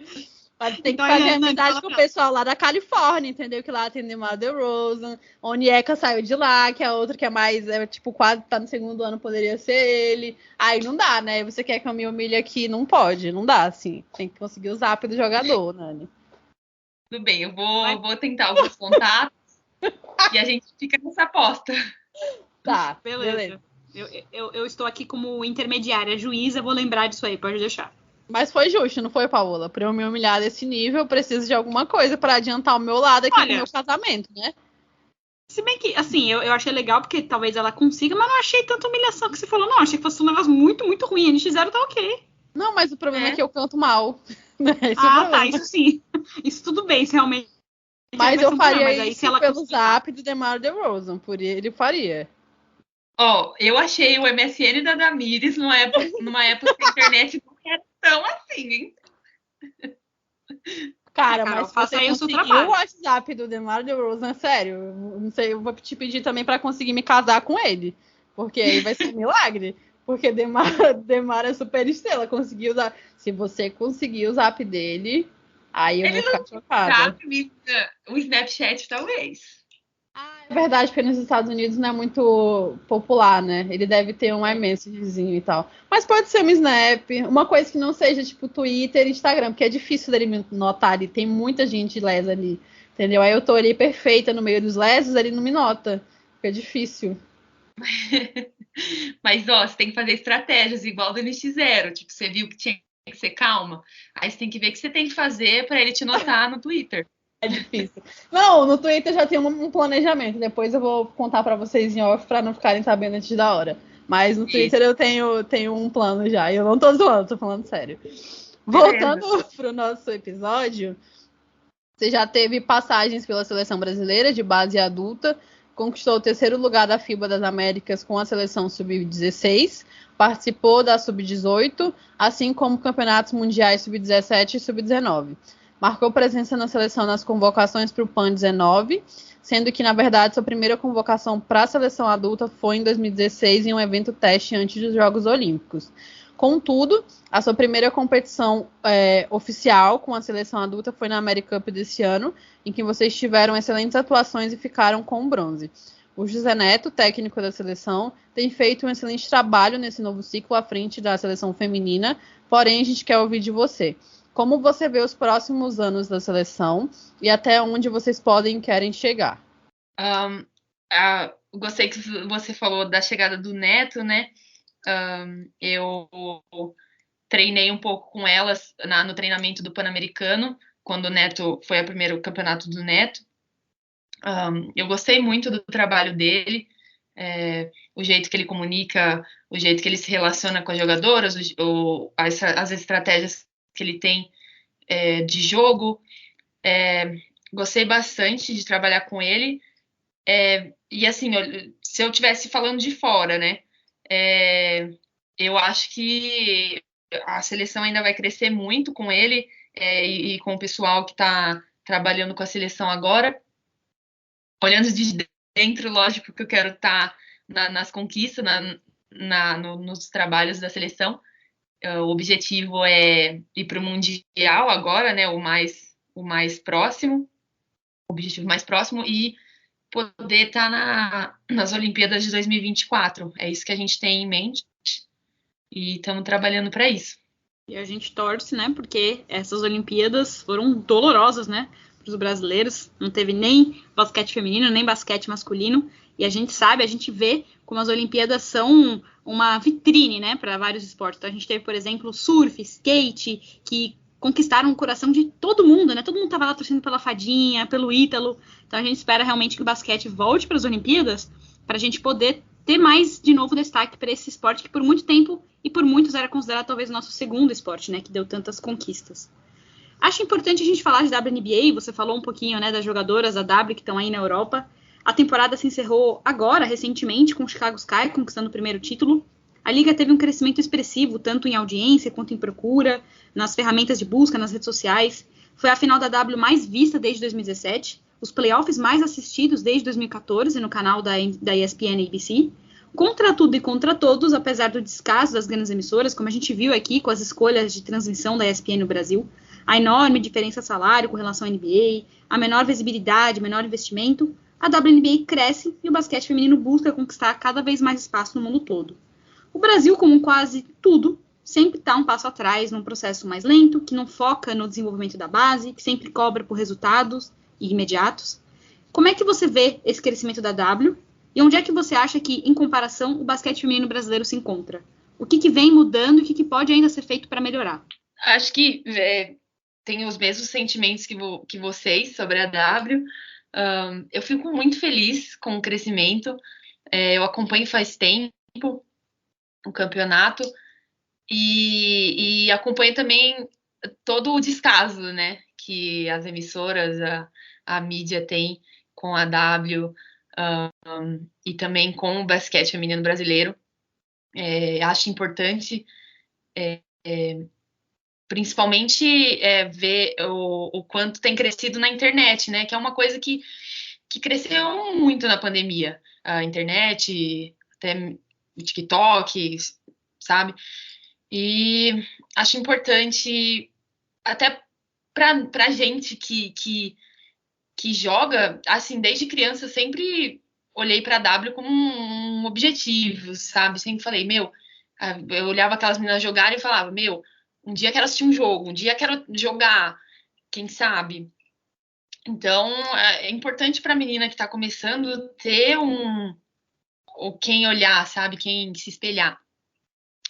Mas tem que Então, fazer Ana, amizade fala com o pra- pessoal lá da Califórnia, entendeu? Que lá tem DeMar DeRozan, Onyeka saiu de lá, que é outra que é mais, tipo, quase tá no segundo ano, poderia ser ele. Aí não dá, né? Você quer que eu me humilhe aqui? Não pode, não dá, assim. Tem que conseguir o zap do jogador, Nani. Tudo bem, eu vou tentar alguns contatos e a gente fica nessa aposta. Tá, Beleza. Eu estou aqui como intermediária, juíza, vou lembrar disso aí, pode deixar. Mas foi justo, não foi, Paola? Pra eu me humilhar desse nível, eu preciso de alguma coisa pra adiantar o meu lado aqui Olha, com o meu casamento, né? Se bem que, assim, eu achei legal porque talvez ela consiga, mas não achei tanta humilhação que você falou, não. Achei que fosse um negócio muito, muito ruim. A NX0 tá ok. Não, mas o problema é que eu canto mal. Esse é o Ah, problema. tá, isso sim. Isso tudo bem, se realmente. Mas vai ser eu um problema, faria mas aí, isso se ela pelo conseguir- zap do DeMar DeRozan, por ele faria. Ó, eu achei o MSN da Damires numa época que a internet não era tão assim, hein? Cara, Carol, mas se faça você aí o seu conseguir trabalho. o WhatsApp do DeMar DeRozan, sério, não sei, eu vou te pedir também pra conseguir me casar com ele, porque aí vai ser um milagre. Porque Demar é super estrela, conseguiu usar. Se você conseguir o zap dele, aí eu Ele vou ficar não chocada. sabe o Snapchat, talvez. É verdade, porque nos Estados Unidos não é muito popular, né? Ele deve ter um iMessagezinho e tal. Mas pode ser um Snap, uma coisa que não seja tipo Twitter e Instagram, porque é difícil dele me notar ali. Tem muita gente lesa ali, entendeu? Aí eu tô ali perfeita no meio dos lesos, ele não me nota. Fica difícil. Mas, ó, você tem que fazer estratégias igual do NX0. Tipo, você viu que tinha que ser calma. Aí você tem que ver o que você tem que fazer pra ele te notar no Twitter. É difícil. Não, no Twitter já tem um planejamento. Depois eu vou contar pra vocês em off pra não ficarem sabendo antes da hora. Mas no Twitter eu tenho um plano já. E eu não tô zoando, tô falando sério. Voltando pro nosso episódio, você já teve passagens pela seleção brasileira de base adulta, conquistou o 3º lugar da FIBA das Américas com a seleção sub-16, participou da sub-18, assim como campeonatos mundiais sub-17 e sub-19. Marcou presença na seleção nas convocações para o PAN-19, sendo que, na verdade, sua primeira convocação para a seleção adulta foi em 2016 em um evento teste antes dos Jogos Olímpicos. Contudo, a sua primeira competição oficial com a seleção adulta foi na America Cup desse ano, em que vocês tiveram excelentes atuações e ficaram com bronze. O José Neto, técnico da seleção, tem feito um excelente trabalho nesse novo ciclo à frente da seleção feminina, porém a gente quer ouvir de você. Como você vê os próximos anos da seleção e até onde vocês podem e querem chegar? Gostei que você falou da chegada do Neto, né? Eu treinei um pouco com elas no treinamento do Pan-Americano, quando o Neto foi ao primeiro campeonato do Neto. Eu gostei muito do trabalho dele, o jeito que ele comunica, o jeito que ele se relaciona com as jogadoras, as estratégias que ele tem de jogo. Gostei bastante de trabalhar com ele. E assim, se eu estivesse falando de fora, né? Eu acho que a seleção ainda vai crescer muito com ele e com o pessoal que está trabalhando com a seleção agora. Olhando de dentro, lógico que eu quero estar nas conquistas, nos trabalhos da seleção. O objetivo é ir para o Mundial agora, né? O mais próximo. O objetivo mais próximo e poder estar nas Olimpíadas de 2024. É isso que a gente tem em mente e estamos trabalhando para isso. E a gente torce, né? Porque essas Olimpíadas foram dolorosas, né? Para os brasileiros. Não teve nem basquete feminino, nem basquete masculino. E a gente vê como as Olimpíadas são uma vitrine, né? Para vários esportes. Então a gente teve, por exemplo, surf, skate, que conquistaram o coração de todo mundo, né? Todo mundo estava lá torcendo pela Fadinha, pelo Ítalo. Então a gente espera realmente que o basquete volte para as Olimpíadas para a gente poder ter mais, de novo, destaque para esse esporte que por muito tempo e por muitos era considerado talvez o nosso segundo esporte, né? Que deu tantas conquistas. Acho importante a gente falar de WNBA. Você falou um pouquinho, né, das jogadoras da W que estão aí na Europa. A temporada se encerrou agora, recentemente, com o Chicago Sky conquistando o primeiro título. a liga teve um crescimento expressivo, tanto em audiência quanto em procura, nas ferramentas de busca, nas redes sociais. Foi a final da W mais vista desde 2017, os playoffs mais assistidos desde 2014 no canal da ESPN e ABC. Contra tudo e contra todos, apesar do descaso das grandes emissoras, como a gente viu aqui com as escolhas de transmissão da ESPN no Brasil, a enorme diferença salário com relação à NBA, a menor visibilidade, menor investimento, a WNBA cresce e o basquete feminino busca conquistar cada vez mais espaço no mundo todo. O Brasil, como quase tudo, sempre está um passo atrás, num processo mais lento, que não foca no desenvolvimento da base, que sempre cobra por resultados imediatos. Como é que você vê esse crescimento da W? E onde é que você acha que, em comparação, o basquete feminino brasileiro se encontra? O que vem mudando e o que pode ainda ser feito para melhorar? Acho que tenho os mesmos sentimentos que vocês sobre a W. Eu fico muito feliz com o crescimento. Eu acompanho faz tempo o campeonato e acompanho também todo o descaso, né, que as emissoras, a mídia tem com a W e também com o basquete feminino brasileiro. Acho importante principalmente ver o quanto tem crescido na internet, né? Que é uma coisa que cresceu muito na pandemia. A internet, até o TikTok, sabe? E acho importante, até pra gente que joga, assim, desde criança, sempre olhei pra W como um objetivo, sabe? Sempre falei, eu olhava aquelas meninas jogarem e falava, um dia quero assistir um jogo, um dia quero jogar, quem sabe? Então, é importante para a menina que está começando ter quem olhar, sabe? Quem se espelhar.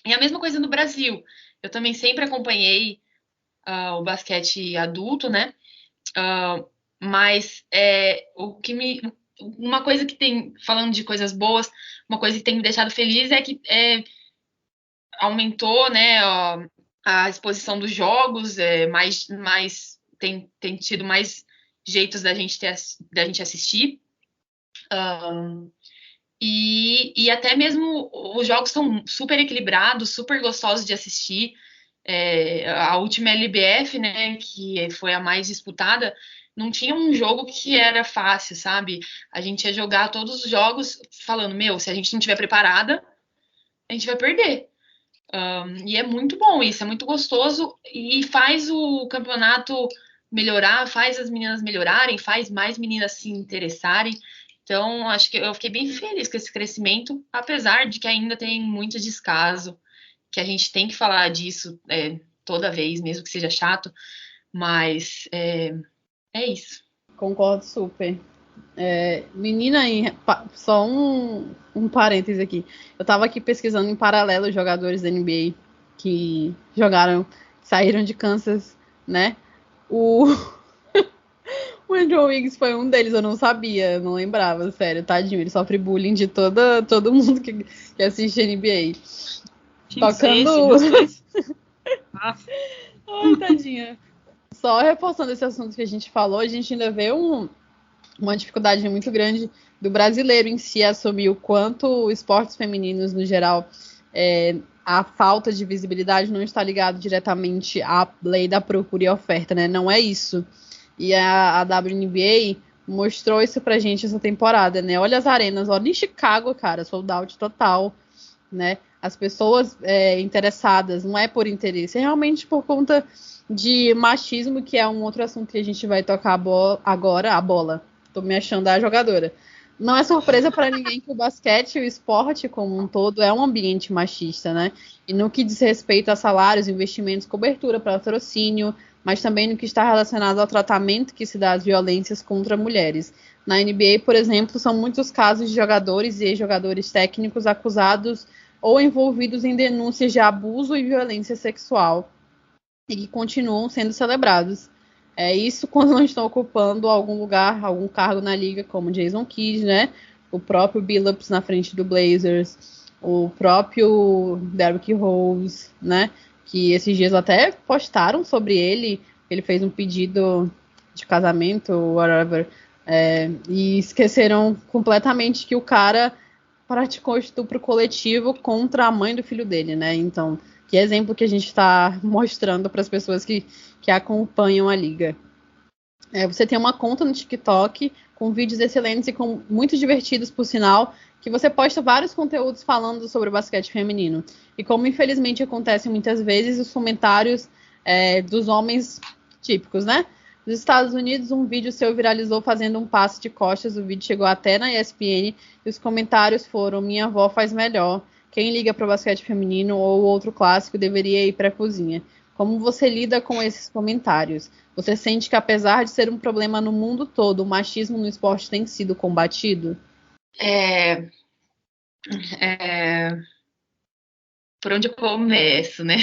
E a mesma coisa no Brasil. Eu também sempre acompanhei o basquete adulto, né? Mas uma coisa que tem, falando de coisas boas, uma coisa que tem me deixado feliz é que aumentou, né? A exposição dos jogos, tem tido mais jeitos da gente assistir. E até mesmo os jogos são super equilibrados, super gostosos de assistir. A última LBF, né, que foi a mais disputada, não tinha um jogo que era fácil, sabe? A gente ia jogar todos os jogos falando, se a gente não estiver preparada, a gente vai perder. E é muito bom isso, é muito gostoso e faz o campeonato melhorar, faz as meninas melhorarem, faz mais meninas se interessarem. Então, acho que eu fiquei bem feliz com esse crescimento, apesar de que ainda tem muito descaso, que a gente tem que falar disso toda vez, mesmo que seja chato, mas é isso. Concordo super. Menina, só um parêntese aqui. Eu tava aqui pesquisando em paralelo os jogadores da NBA que saíram de Kansas, né? O Andrew Wiggins foi um deles, eu não sabia, não lembrava, sério, tadinho. Ele sofre bullying de todo mundo que assiste NBA. Tocando. Ai, tadinha. Só reforçando esse assunto que a gente falou, a gente ainda vê uma dificuldade muito grande do brasileiro em si assumir o quanto esportes femininos, no geral, a falta de visibilidade não está ligado diretamente à lei da procura e oferta, né? Não é isso. E a WNBA mostrou isso pra gente essa temporada, né? Olha as arenas, olha em Chicago, cara, sold out total, né? As pessoas interessadas, não é por interesse, é realmente por conta de machismo, que é um outro assunto que a gente vai tocar agora, a bola. Tô me achando a jogadora. Não é surpresa para ninguém que o basquete e o esporte como um todo é um ambiente machista, né? E no que diz respeito a salários, investimentos, cobertura, patrocínio, mas também no que está relacionado ao tratamento que se dá às violências contra mulheres. Na NBA, por exemplo, são muitos casos de jogadores e ex-jogadores técnicos acusados ou envolvidos em denúncias de abuso e violência sexual e que continuam sendo celebrados. Isso quando não estão ocupando algum lugar, algum cargo na liga, como Jason Kidd, né? O próprio Billups na frente do Blazers, o próprio Derrick Rose, né? Que esses dias até postaram sobre ele fez um pedido de casamento, whatever, e esqueceram completamente que o cara praticou estupro coletivo contra a mãe do filho dele, né? Então, que exemplo que a gente está mostrando para as pessoas que acompanham a liga. Você tem uma conta no TikTok com vídeos excelentes e muito divertidos, por sinal, que você posta vários conteúdos falando sobre o basquete feminino. E como infelizmente acontece muitas vezes, os comentários dos homens típicos, né? Nos Estados Unidos, um vídeo seu viralizou fazendo um passe de costas, o vídeo chegou até na ESPN e os comentários foram: minha avó faz melhor, quem liga para o basquete feminino ou outro clássico deveria ir para a cozinha. Como você lida com esses comentários? Você sente que, apesar de ser um problema no mundo todo, o machismo no esporte tem sido combatido? Por onde eu começo, né?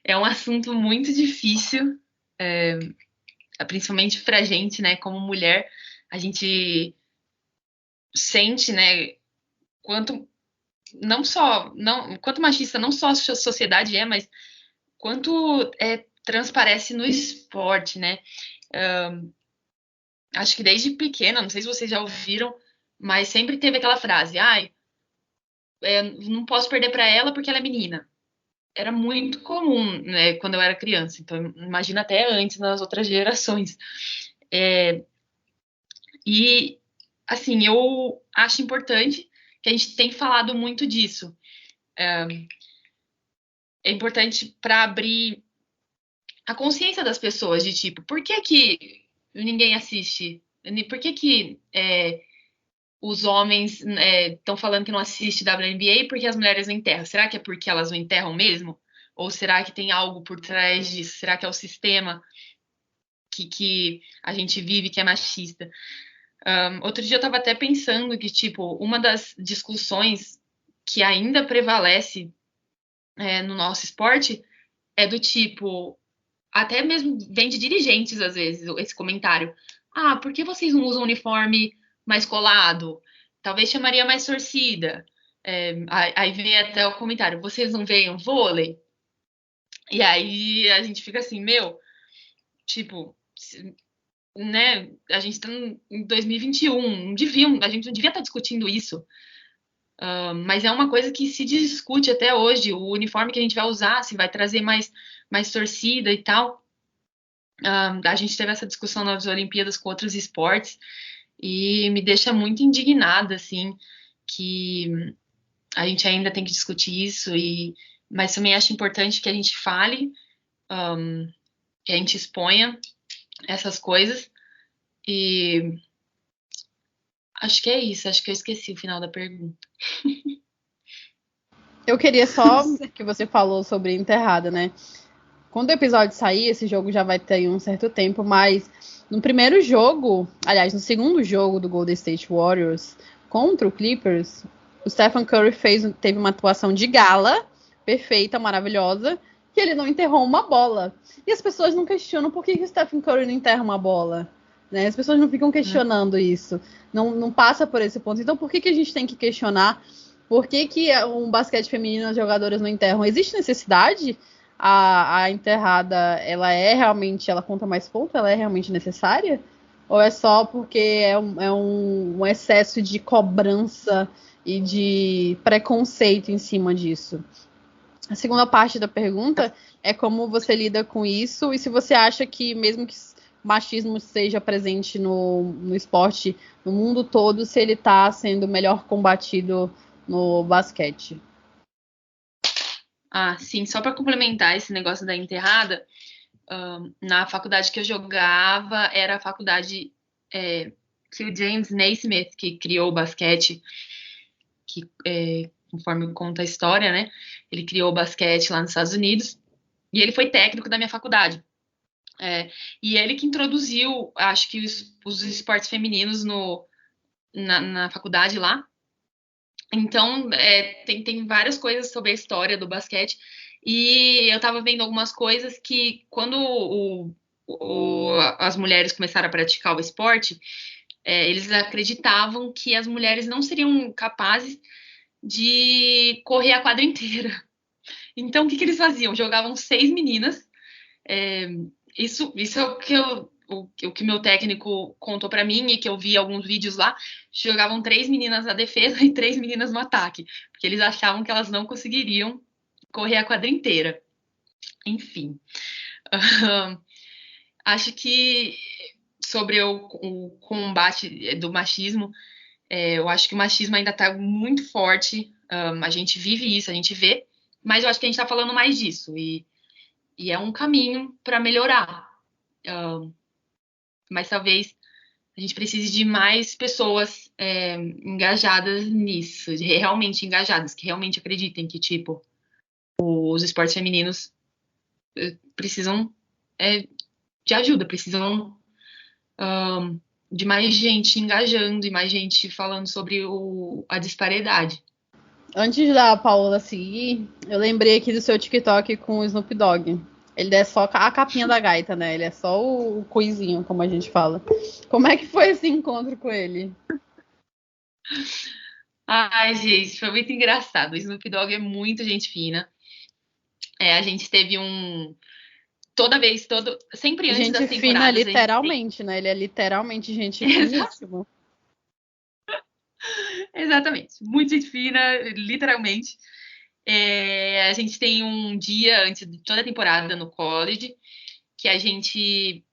É um assunto muito difícil, principalmente pra gente, né? Como mulher, a gente sente, né? Quanto machista não só a sociedade mas quanto transparece no esporte, né? Acho que desde pequena, não sei se vocês já ouviram, mas sempre teve aquela frase: não posso perder para ela porque ela é menina. Era muito comum, né, quando eu era criança. Então, imagina até antes, nas outras gerações. E, assim, eu acho importante que a gente tem falado muito disso. É importante para abrir a consciência das pessoas, de tipo, por que ninguém assiste? Por que os homens estão falando que não assiste WNBA porque as mulheres não enterram? Será que é porque elas não enterram mesmo? Ou será que tem algo por trás disso? Será que é o sistema que a gente vive que é machista? Outro dia eu estava até pensando que, tipo, uma das discussões que ainda prevalece no nosso esporte é do tipo, até mesmo vem de dirigentes às vezes, esse comentário: por que vocês não usam uniforme mais colado? Talvez chamaria mais torcida. Aí vem até o comentário: vocês não veem vôlei? E aí a gente fica assim, tipo, né, a gente tá em 2021, a gente não devia estar discutindo isso. Mas é uma coisa que se discute até hoje, o uniforme que a gente vai usar, se vai trazer mais torcida e tal. A gente teve essa discussão nas Olimpíadas com outros esportes e me deixa muito indignada, assim, que a gente ainda tem que discutir isso, mas também acho importante que a gente fale, que a gente exponha essas coisas. E acho que é isso, acho que eu esqueci o final da pergunta. Eu queria só que você falou sobre enterrada, né? Quando o episódio sair, esse jogo já vai ter um certo tempo, mas no primeiro jogo, aliás, no segundo jogo do Golden State Warriors contra o Clippers, o Stephen Curry teve uma atuação de gala, perfeita, maravilhosa, que ele não enterrou uma bola. E as pessoas não questionam por que o Stephen Curry não enterra uma bola. Né? As pessoas não ficam questionando isso. Não passa por esse ponto. Então, por que a gente tem que questionar? Por que um basquete feminino as jogadoras não enterram? Existe necessidade? A enterrada, ela conta mais pontos? Ela é realmente necessária? Ou é só porque é um excesso de cobrança e de preconceito em cima disso? A segunda parte da pergunta é como você lida com isso e se você acha que, mesmo que machismo seja presente no esporte no mundo todo, se ele está sendo melhor combatido no basquete. Sim, só para complementar esse negócio da enterrada, na faculdade que eu jogava, era a faculdade que o James Naismith, que criou o basquete, que conforme conta a história, né, ele criou o basquete lá nos Estados Unidos, e ele foi técnico da minha faculdade. E ele que introduziu, acho que os esportes femininos na faculdade lá. Então, tem várias coisas sobre a história do basquete, e eu tava vendo algumas coisas que, quando as mulheres começaram a praticar o esporte, eles acreditavam que as mulheres não seriam capazes de correr a quadra inteira. Então, o que eles faziam? Jogavam 6 meninas. Isso é o que o que meu técnico contou pra mim e que eu vi alguns vídeos lá, jogavam 3 meninas na defesa e 3 meninas no ataque, porque eles achavam que elas não conseguiriam correr a quadra inteira. Enfim, acho que sobre o combate do machismo, eu acho que o machismo ainda está muito forte, a gente vive isso, a gente vê, mas eu acho que a gente está falando mais disso, e é um caminho para melhorar. Mas talvez a gente precise de mais pessoas engajadas nisso, realmente engajadas, que realmente acreditem que, tipo, os esportes femininos precisam de ajuda, precisam de mais gente engajando e mais gente falando sobre a disparidade. Antes da Paola seguir, eu lembrei aqui do seu TikTok com o Snoop Dogg. Ele é só a capinha da gaita, né? Ele é só o coisinho, como a gente fala. Como é que foi esse encontro com ele? Ai, gente, foi muito engraçado. O Snoop Dogg é muito gente fina. A gente teve sempre antes das temporadas. Gente fina, literalmente, né? Ele é literalmente gente finíssima. Exatamente, muito gente fina, literalmente. A gente tem um dia antes de toda a temporada no college que a gente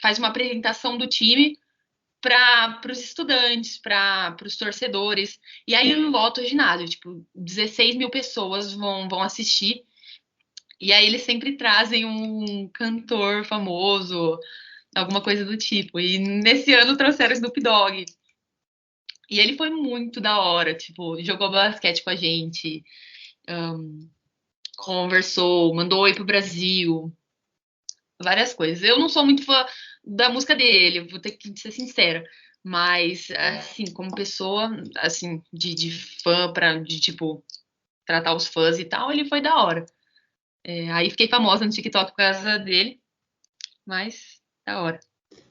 faz uma apresentação do time para os estudantes, para os torcedores, e aí lota o ginásio, tipo, 16 mil pessoas vão assistir, e aí eles sempre trazem um cantor famoso, alguma coisa do tipo, e nesse ano trouxeram o Snoop Dogg. E ele foi muito da hora, tipo, jogou basquete com a gente, conversou, mandou oi pro Brasil, várias coisas. Eu não sou muito fã da música dele, vou ter que ser sincera, mas, assim, como pessoa, assim, de fã, de, tipo, tratar os fãs e tal, ele foi da hora. Aí fiquei famosa no TikTok por causa dele, mas da hora.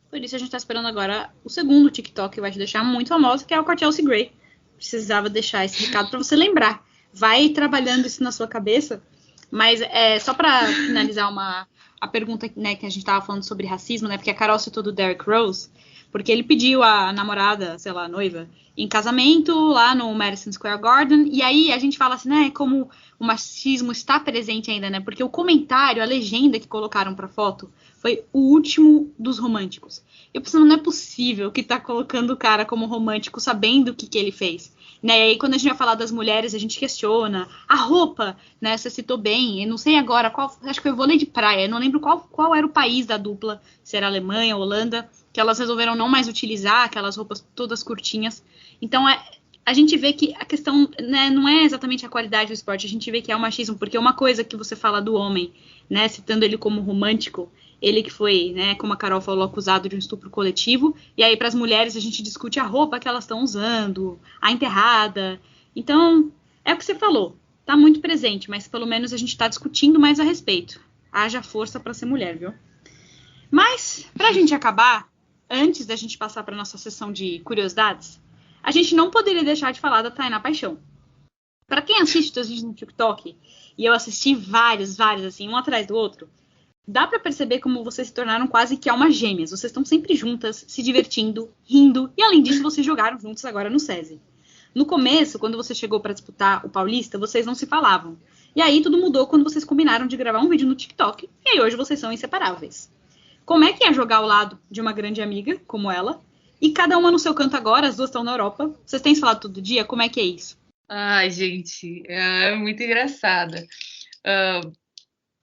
Por isso a gente tá esperando agora o segundo TikTok que vai te deixar muito famosa, que é o com a Chelsea Gray. Precisava deixar esse recado pra você lembrar. Vai trabalhando isso na sua cabeça. Mas só pra finalizar a pergunta, né, que a gente tava falando sobre racismo, né? Porque a Carol citou do Derrick Rose, porque ele pediu a namorada, sei lá, a noiva, em casamento lá no Madison Square Garden. E aí a gente fala assim, né, como o machismo está presente ainda, né? Porque o comentário, a legenda que colocaram pra foto foi o último dos românticos. Eu pensando, não é possível que tá colocando o cara como romântico sabendo o que ele fez. Né? E aí quando a gente vai falar das mulheres, a gente questiona. A roupa, né? Você citou bem. Eu não sei agora qual. Acho que foi vôlei de praia. Eu não lembro qual era o país da dupla. Se era Alemanha, Holanda. Que elas resolveram não mais utilizar aquelas roupas todas curtinhas. Então a gente vê que a questão, né, não é exatamente a qualidade do esporte. A gente vê que é o machismo. Porque uma coisa que você fala do homem, né? Citando ele como romântico. Ele que foi, né, como a Carol falou, acusado de um estupro coletivo. E aí, para as mulheres, a gente discute a roupa que elas estão usando, a enterrada. Então, é o que você falou. Tá muito presente, mas pelo menos a gente tá discutindo mais a respeito. Haja força para ser mulher, viu? Mas, pra gente acabar, antes da gente passar para nossa sessão de curiosidades, a gente não poderia deixar de falar da Tainá Paixão. Para quem assiste os vídeos no TikTok, e eu assisti vários, assim, um atrás do outro, dá pra perceber como vocês se tornaram quase que almas gêmeas. Vocês estão sempre juntas, se divertindo, rindo. E além disso, vocês jogaram juntos agora no SESI. No começo, quando você chegou pra disputar o Paulista, vocês não se falavam. E aí tudo mudou quando vocês combinaram de gravar um vídeo no TikTok. E aí hoje vocês são inseparáveis. Como é que é jogar ao lado de uma grande amiga, como ela? E cada uma no seu canto agora, as duas estão na Europa. Vocês têm se falado todo dia? Como é que é isso? Ai, gente, é muito engraçada.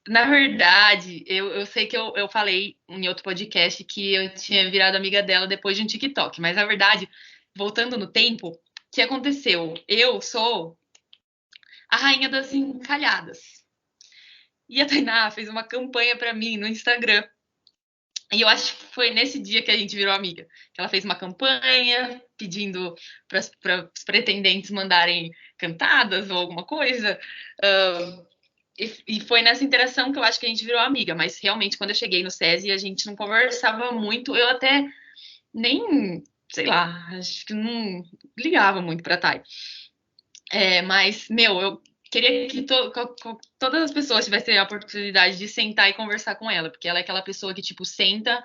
Na verdade, eu sei que eu falei em outro podcast que eu tinha virado amiga dela depois de um TikTok, mas na verdade, voltando no tempo, o que aconteceu? Eu sou a rainha das encalhadas. E a Tainá fez uma campanha pra mim no Instagram. E eu acho que foi nesse dia que a gente virou amiga. Que ela fez uma campanha pedindo para os pretendentes mandarem cantadas ou alguma coisa. E foi nessa interação que eu acho que a gente virou amiga, mas realmente quando eu cheguei no SESI a gente não conversava muito, eu até nem, sei lá, acho que não ligava muito pra Thay. Mas, meu, queria que todas as pessoas tivessem a oportunidade de sentar e conversar com ela, porque ela é aquela pessoa que, tipo, senta,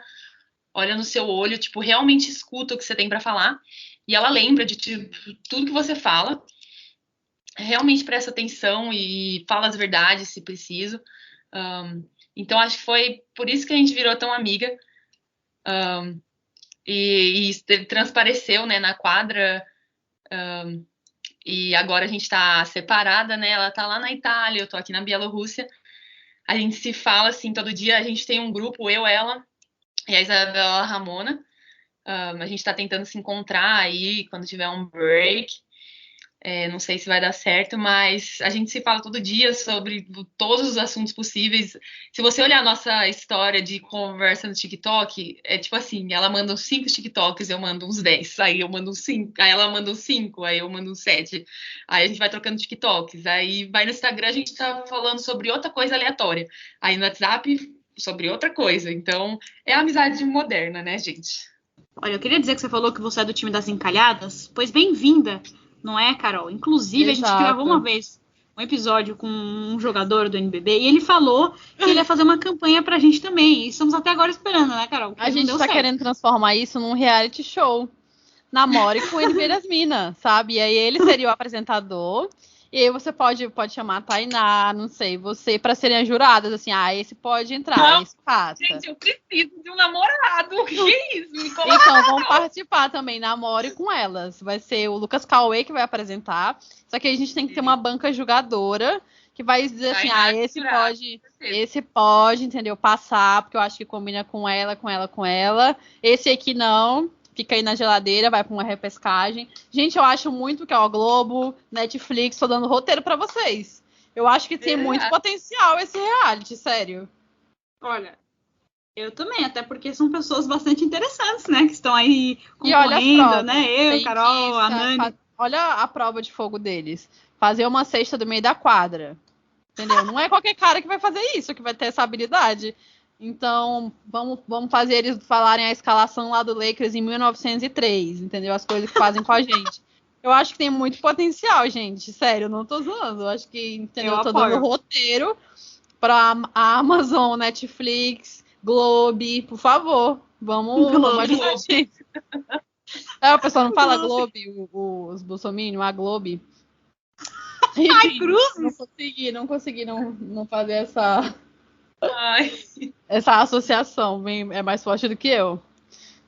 olha no seu olho, tipo, realmente escuta o que você tem pra falar, e ela lembra de tipo, tudo que você fala, realmente presta atenção e fala as verdades, se preciso. Então, acho que foi por isso que a gente virou tão amiga, e transpareceu, né, na quadra, e agora a gente tá separada, né, ela tá lá na Itália, eu tô aqui na Bielorrússia, a gente se fala, assim, todo dia, a gente tem um grupo, eu, ela e a Isabela Ramona, a gente tá tentando se encontrar aí, quando tiver um break, não sei se vai dar certo, mas a gente se fala todo dia sobre todos os assuntos possíveis. Se você olhar a nossa história de conversa no TikTok, é tipo assim, ela manda uns 5 TikToks, eu mando uns 10, aí eu mando uns 5, aí ela manda uns 5, aí eu mando uns 7, aí a gente vai trocando TikToks, aí vai no Instagram, a gente tá falando sobre outra coisa aleatória, aí no WhatsApp, sobre outra coisa. Então, é a amizade moderna, né, gente? Olha, eu queria dizer que você falou que você é do time das encalhadas, pois bem-vinda. Não é, Carol? Inclusive, Exato. A gente gravou uma vez um episódio com um jogador do NBB e ele falou que ele ia fazer uma campanha pra gente também. E estamos até agora esperando, né, Carol? A gente tá querendo transformar isso num reality show. Namore com o NBA das Minas, sabe? E aí ele seria o apresentador. E aí você pode chamar a Tainá, não sei, você, pra serem juradas, assim, esse pode entrar, Não, esse passa. Gente, eu preciso de um namorado. O que é isso? Me coloca Então, vão participar também, namore com elas. Vai ser o Lucas Cauê que vai apresentar. Só que a gente tem que ter uma banca julgadora que vai dizer assim, esse pode, entendeu, passar, porque eu acho que combina com ela. Esse aqui não, fica aí na geladeira, vai pra uma repescagem. Gente, eu acho muito que, Globo, Netflix, tô dando roteiro pra vocês. Eu acho que tem muito potencial esse reality, sério. Olha, eu também, até porque são pessoas bastante interessantes, né? Que estão aí concorrendo, né? Eu, Carol, a Nani. Olha a prova de fogo deles. Fazer uma cesta do meio da quadra. Entendeu? Não é qualquer cara que vai fazer isso, que vai ter essa habilidade. Então, vamos fazer eles falarem a escalação lá do Lakers em 1903, entendeu? As coisas que fazem com a gente. Eu acho que tem muito potencial, gente. Sério, eu não tô zoando. Eu acho que, entendeu? Eu tô dando roteiro pra Amazon, Netflix, Globe, por favor. Vamos ajudar a gente. O pessoal não fala Globe, os bolsominions, a Globe. Ai, cruz! Não consegui não fazer essa associação. É mais forte do que eu.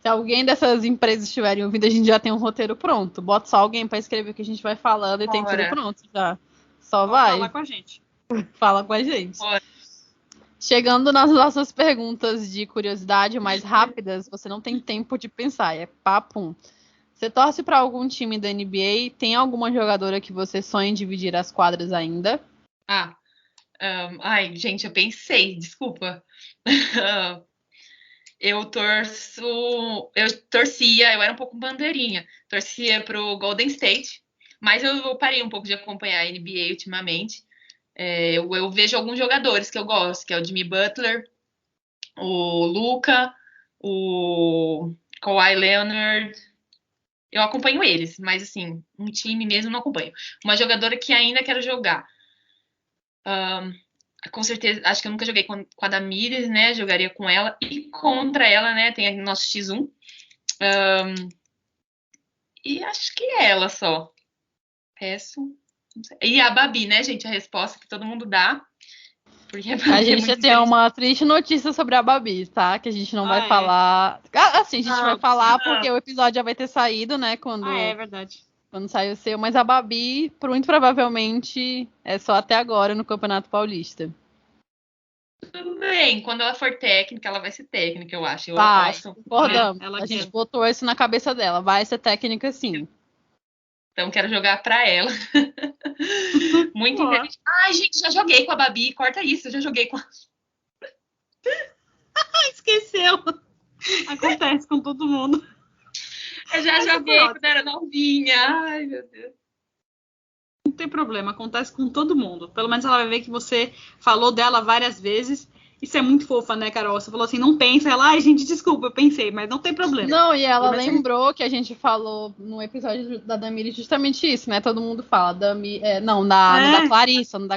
Se alguém dessas empresas estiverem ouvindo, a gente já tem um roteiro pronto. Bota só alguém para escrever o que a gente vai falando e tem tudo pronto já. Só vai. Fala com a gente. Fala com a gente. Chegando nas nossas perguntas de curiosidade mais rápidas, você não tem tempo de pensar, é papum. Você torce para algum time da NBA? Tem alguma jogadora que você sonha em dividir as quadras ainda? Ai, gente, eu pensei, desculpa. Eu era um pouco bandeirinha, torcia pro Golden State, mas eu parei um pouco de acompanhar a NBA ultimamente. Eu vejo alguns jogadores que eu gosto, que é o Jimmy Butler, o Luka, o Kawhi Leonard. Eu acompanho eles, mas assim, um time mesmo não acompanho. Uma jogadora que ainda quero jogar. Com certeza, acho que eu nunca joguei com a Damires, né? Jogaria com ela e contra ela, né? Tem nosso X1. E acho que é ela só. E a Babi, né, gente? A resposta que todo mundo dá. Porque a gente tem uma triste notícia sobre a Babi, tá? Que a gente não vai falar. Assim, a gente vai falar porque o episódio já vai ter saído, né? É verdade. Quando saiu o seu. Mas a Babi, muito provavelmente, é só até agora no Campeonato Paulista. Tudo bem. Quando ela for técnica, ela vai ser técnica, eu acho. Concordamos. A gente botou isso na cabeça dela. Vai ser técnica, sim. Então, quero jogar pra ela. Muito interessante. Ai, gente, já joguei com a Babi. Corta isso, eu já joguei com a... Esqueceu. Acontece com todo mundo. Eu já joguei quando era novinha. Ai, meu Deus. Não tem problema, acontece com todo mundo. Pelo menos ela vai ver que você falou dela várias vezes Isso é muito fofa, né, Carol? Você falou assim, não pensa. Ela, ai, gente, desculpa, eu pensei, mas não tem problema. Não, e ela Mas- lembrou que a gente falou no episódio da Damiris justamente isso, né? Todo mundo fala. No da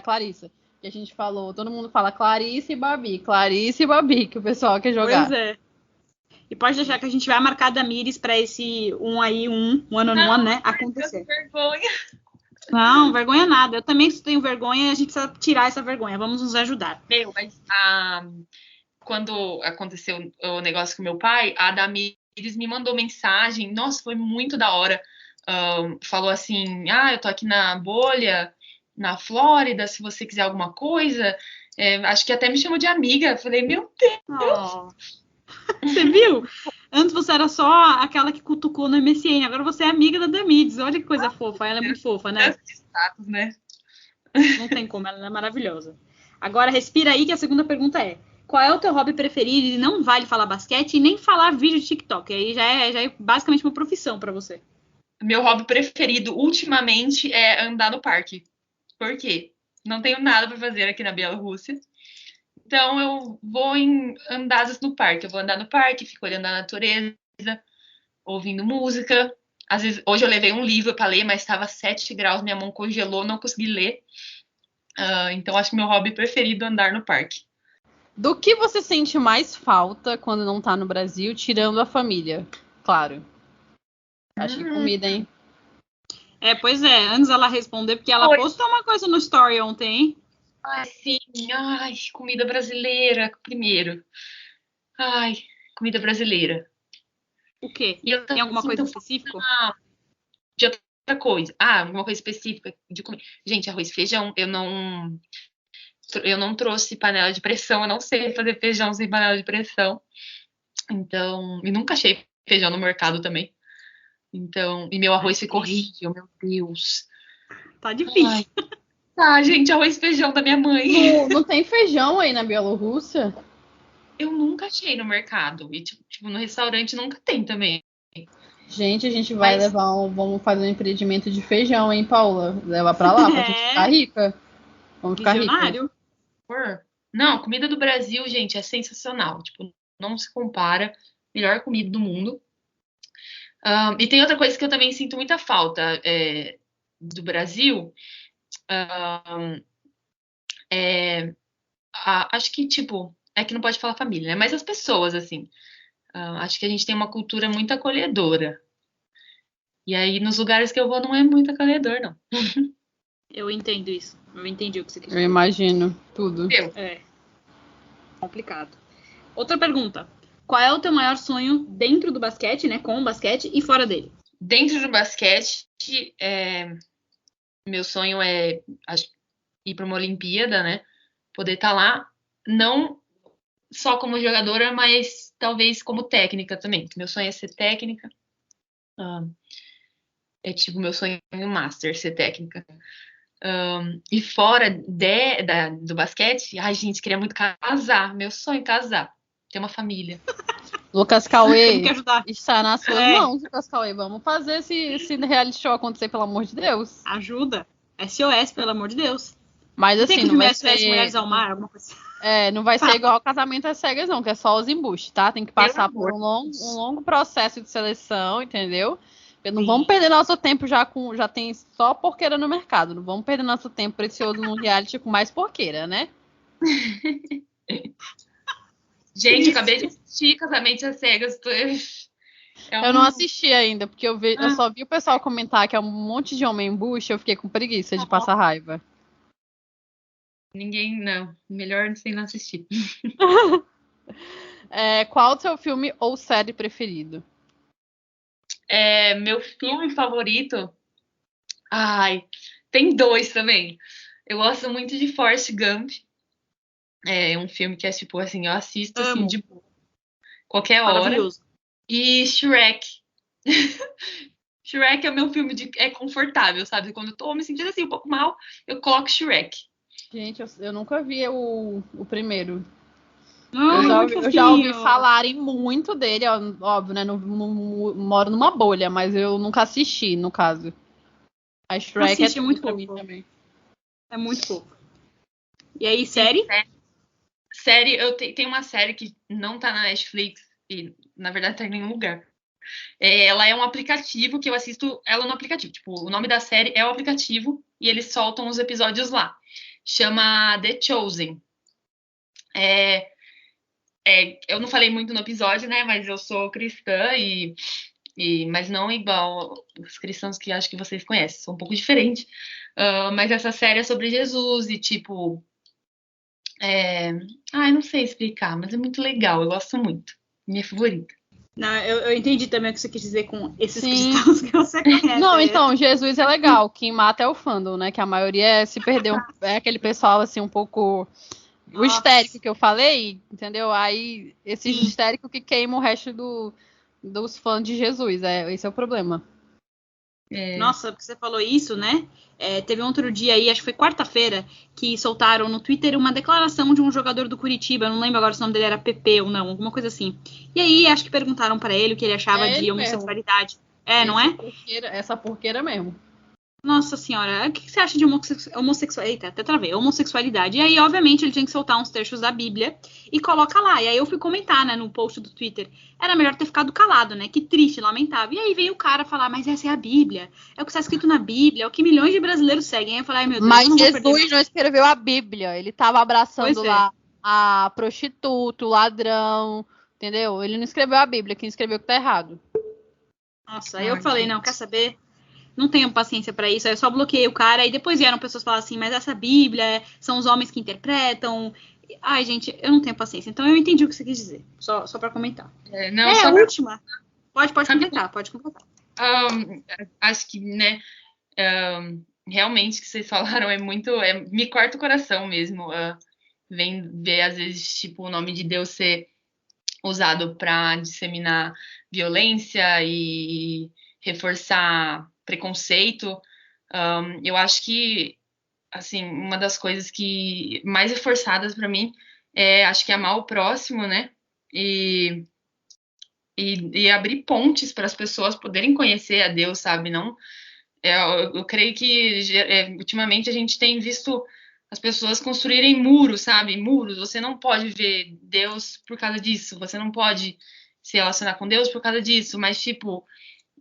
Clarissa. Que a gente falou, todo mundo fala Clarice e Babi, que o pessoal quer jogar. Pois é. E pode deixar que a gente vai marcar a Damiris pra esse one on one, né, acontecer. Que vergonha. Não, vergonha nada. Eu também tenho vergonha e a gente precisa tirar essa vergonha. Vamos nos ajudar. Meu, mas quando aconteceu o negócio com meu pai, a Damiris me mandou mensagem. Nossa, foi muito da hora. Falou assim, eu tô aqui na bolha, na Flórida, se você quiser alguma coisa. Acho que até me chamou de amiga. Eu falei, meu Deus. Você viu? Antes você era só aquela que cutucou no MSN. Agora você é amiga da Damiris. Olha que coisa fofa. Ela é muito fofa, né? De status, né? Não tem como, ela é maravilhosa. Agora, respira aí que a segunda pergunta é: qual é o teu hobby preferido? E não vale falar basquete e nem falar vídeo de TikTok. Aí já é basicamente uma profissão pra você. Meu hobby preferido ultimamente é andar no parque. Por quê? Não tenho nada para fazer aqui na Bielorrússia. Então eu vou em andadas no parque. Eu vou andar no parque, fico olhando a natureza, ouvindo música. Às vezes, hoje eu levei um livro para ler, mas estava 7 graus, minha mão congelou, não consegui ler. Então acho que meu hobby preferido é andar no parque. Do que você sente mais falta quando não tá no Brasil, tirando a família? Claro. Acho que comida, hein? Pois é. Antes ela responder, porque ela postou uma coisa no story ontem, hein? Ai, sim. Ai, comida brasileira primeiro. Ai, comida brasileira. O quê? E eu Tem alguma coisa específica? De outra coisa. Alguma coisa específica de comida. Gente, arroz e feijão, eu não trouxe panela de pressão, eu não sei fazer feijão sem panela de pressão. Então, e nunca achei feijão no mercado também. Então, e meu arroz ficou horrível, meu Deus. Tá difícil. Gente, arroz e feijão da minha mãe. Não tem feijão aí na Bielorrússia? Eu nunca achei no mercado. E, tipo, no restaurante nunca tem também. Gente, a gente vai vamos fazer um empreendimento de feijão, hein, Paula? Leva pra lá pra gente ficar rica. Vamos ficar rica. Não, comida do Brasil, gente, é sensacional. Tipo, não se compara. Melhor comida do mundo. E tem outra coisa que eu também sinto muita falta do Brasil. Acho que, tipo, é que não pode falar família, né? Mas as pessoas, assim. Acho que a gente tem uma cultura muito acolhedora. E aí, nos lugares que eu vou, não é muito acolhedor, não. Eu entendo isso. Eu entendi o que você quis Eu dizer. imagino tudo. Complicado. Outra pergunta. Qual é o teu maior sonho dentro do basquete, né? Com o basquete e fora dele? Dentro do basquete, meu sonho é ir para uma Olimpíada, né? Poder estar lá, não só como jogadora, mas talvez como técnica também. Meu sonho é ser técnica. É tipo meu sonho master, ser técnica. E fora do basquete, gente, queria muito casar. Meu sonho é casar. Ter uma família. Lucas Cauê ajudar. está nas suas mãos, Lucas Cauê. Vamos fazer esse reality show acontecer, pelo amor de Deus. Ajuda. SOS, pelo amor de Deus. Mas assim, não vai ser... Mulheres ao mar, alguma coisa. Não vai ser igual ao Casamento às Cegas, não, que é só os embuste, tá? Tem que passar por um longo processo de seleção, entendeu? Não vamos perder nosso tempo já tem só porqueira no mercado. Não vamos perder nosso tempo precioso num reality com mais porqueira, né? Gente, acabei de assistir Casamento às Cegas. Eu não assisti ainda, porque eu só vi o pessoal comentar que é um monte de homem embuste, eu fiquei com preguiça de passar raiva. Não. Melhor sem não assistir. Qual o seu filme ou série preferido? Meu filme favorito... tem 2 também. Eu gosto muito de Forrest Gump. É um filme que é tipo assim, eu assisto assim, de qualquer hora. E Shrek. Shrek é o meu filme confortável, sabe? Quando eu tô me sentindo assim um pouco mal, eu coloco Shrek. Gente, eu nunca vi o primeiro. Eu já ouvi falarem muito dele, óbvio, né? Não moro numa bolha, mas eu nunca assisti, no caso. A Shrek é muito pra fofo. mim também. É muito fofo. E aí, série? série, tem uma série que não tá na Netflix, e na verdade tá em nenhum lugar. Ela é um aplicativo que eu assisto ela no aplicativo. Tipo, o nome da série é o aplicativo e eles soltam os episódios lá. Chama The Chosen. Eu não falei muito no episódio, né? Mas eu sou cristã mas não igual os cristãos que acho que vocês conhecem. Sou um pouco diferente. Mas essa série é sobre Jesus e tipo... eu não sei explicar, mas é muito legal. Eu gosto muito. Minha favorita. Não, eu entendi também o que você quis dizer com esses Sim. cristãos que você conhece. Não, então, Jesus é legal. Quem mata é o fandom, né? Que a maioria se perdeu. É aquele pessoal, assim, um pouco... O Nossa. histérico que eu falei, entendeu? Aí, esses Sim. histéricos que queimam o resto dos fãs de Jesus. Esse é o problema. Nossa, porque você falou isso, né? Teve um outro dia aí, acho que foi quarta-feira, que soltaram no Twitter uma declaração de um jogador do Curitiba, eu não lembro agora se o nome dele era PP ou não, alguma coisa assim. E aí, acho que perguntaram pra ele o que ele achava de ele homossexualidade. Não é? Essa porqueira mesmo. Nossa senhora, o que você acha de homossexualidade? Eita, até travei, homossexualidade. E aí, obviamente, ele tinha que soltar uns trechos da Bíblia e coloca lá. E aí eu fui comentar, né, no post do Twitter. Era melhor ter ficado calado, né? Que triste, lamentável. E aí veio o cara falar, mas essa é a Bíblia. É o que está escrito na Bíblia, é o que milhões de brasileiros seguem. Aí eu falei, ai meu Deus, Mas eu não vou Jesus não escreveu a Bíblia. Ele tava abraçando lá a prostituta, o ladrão, entendeu? Ele não escreveu a Bíblia, quem escreveu que tá errado. Nossa, aí eu falei, não, quer saber? Não tenho paciência pra isso, aí eu só bloqueei o cara, e depois vieram pessoas falar assim, mas essa Bíblia são os homens que interpretam. Ai, gente, eu não tenho paciência. Então eu entendi o que você quis dizer, só pra comentar. A última. Pode completar. Acho que, né, realmente o que vocês falaram é muito, me corta o coração mesmo, vem ver às vezes, tipo, o nome de Deus ser usado pra disseminar violência e reforçar preconceito. Eu acho que, assim, uma das coisas que mais reforçadas para mim acho que é amar o próximo, né? E abrir pontes para as pessoas poderem conhecer a Deus, sabe? Não, eu creio que ultimamente a gente tem visto as pessoas construírem muros, sabe? Muros. Você não pode ver Deus por causa disso. Você não pode se relacionar com Deus por causa disso. Mas, tipo,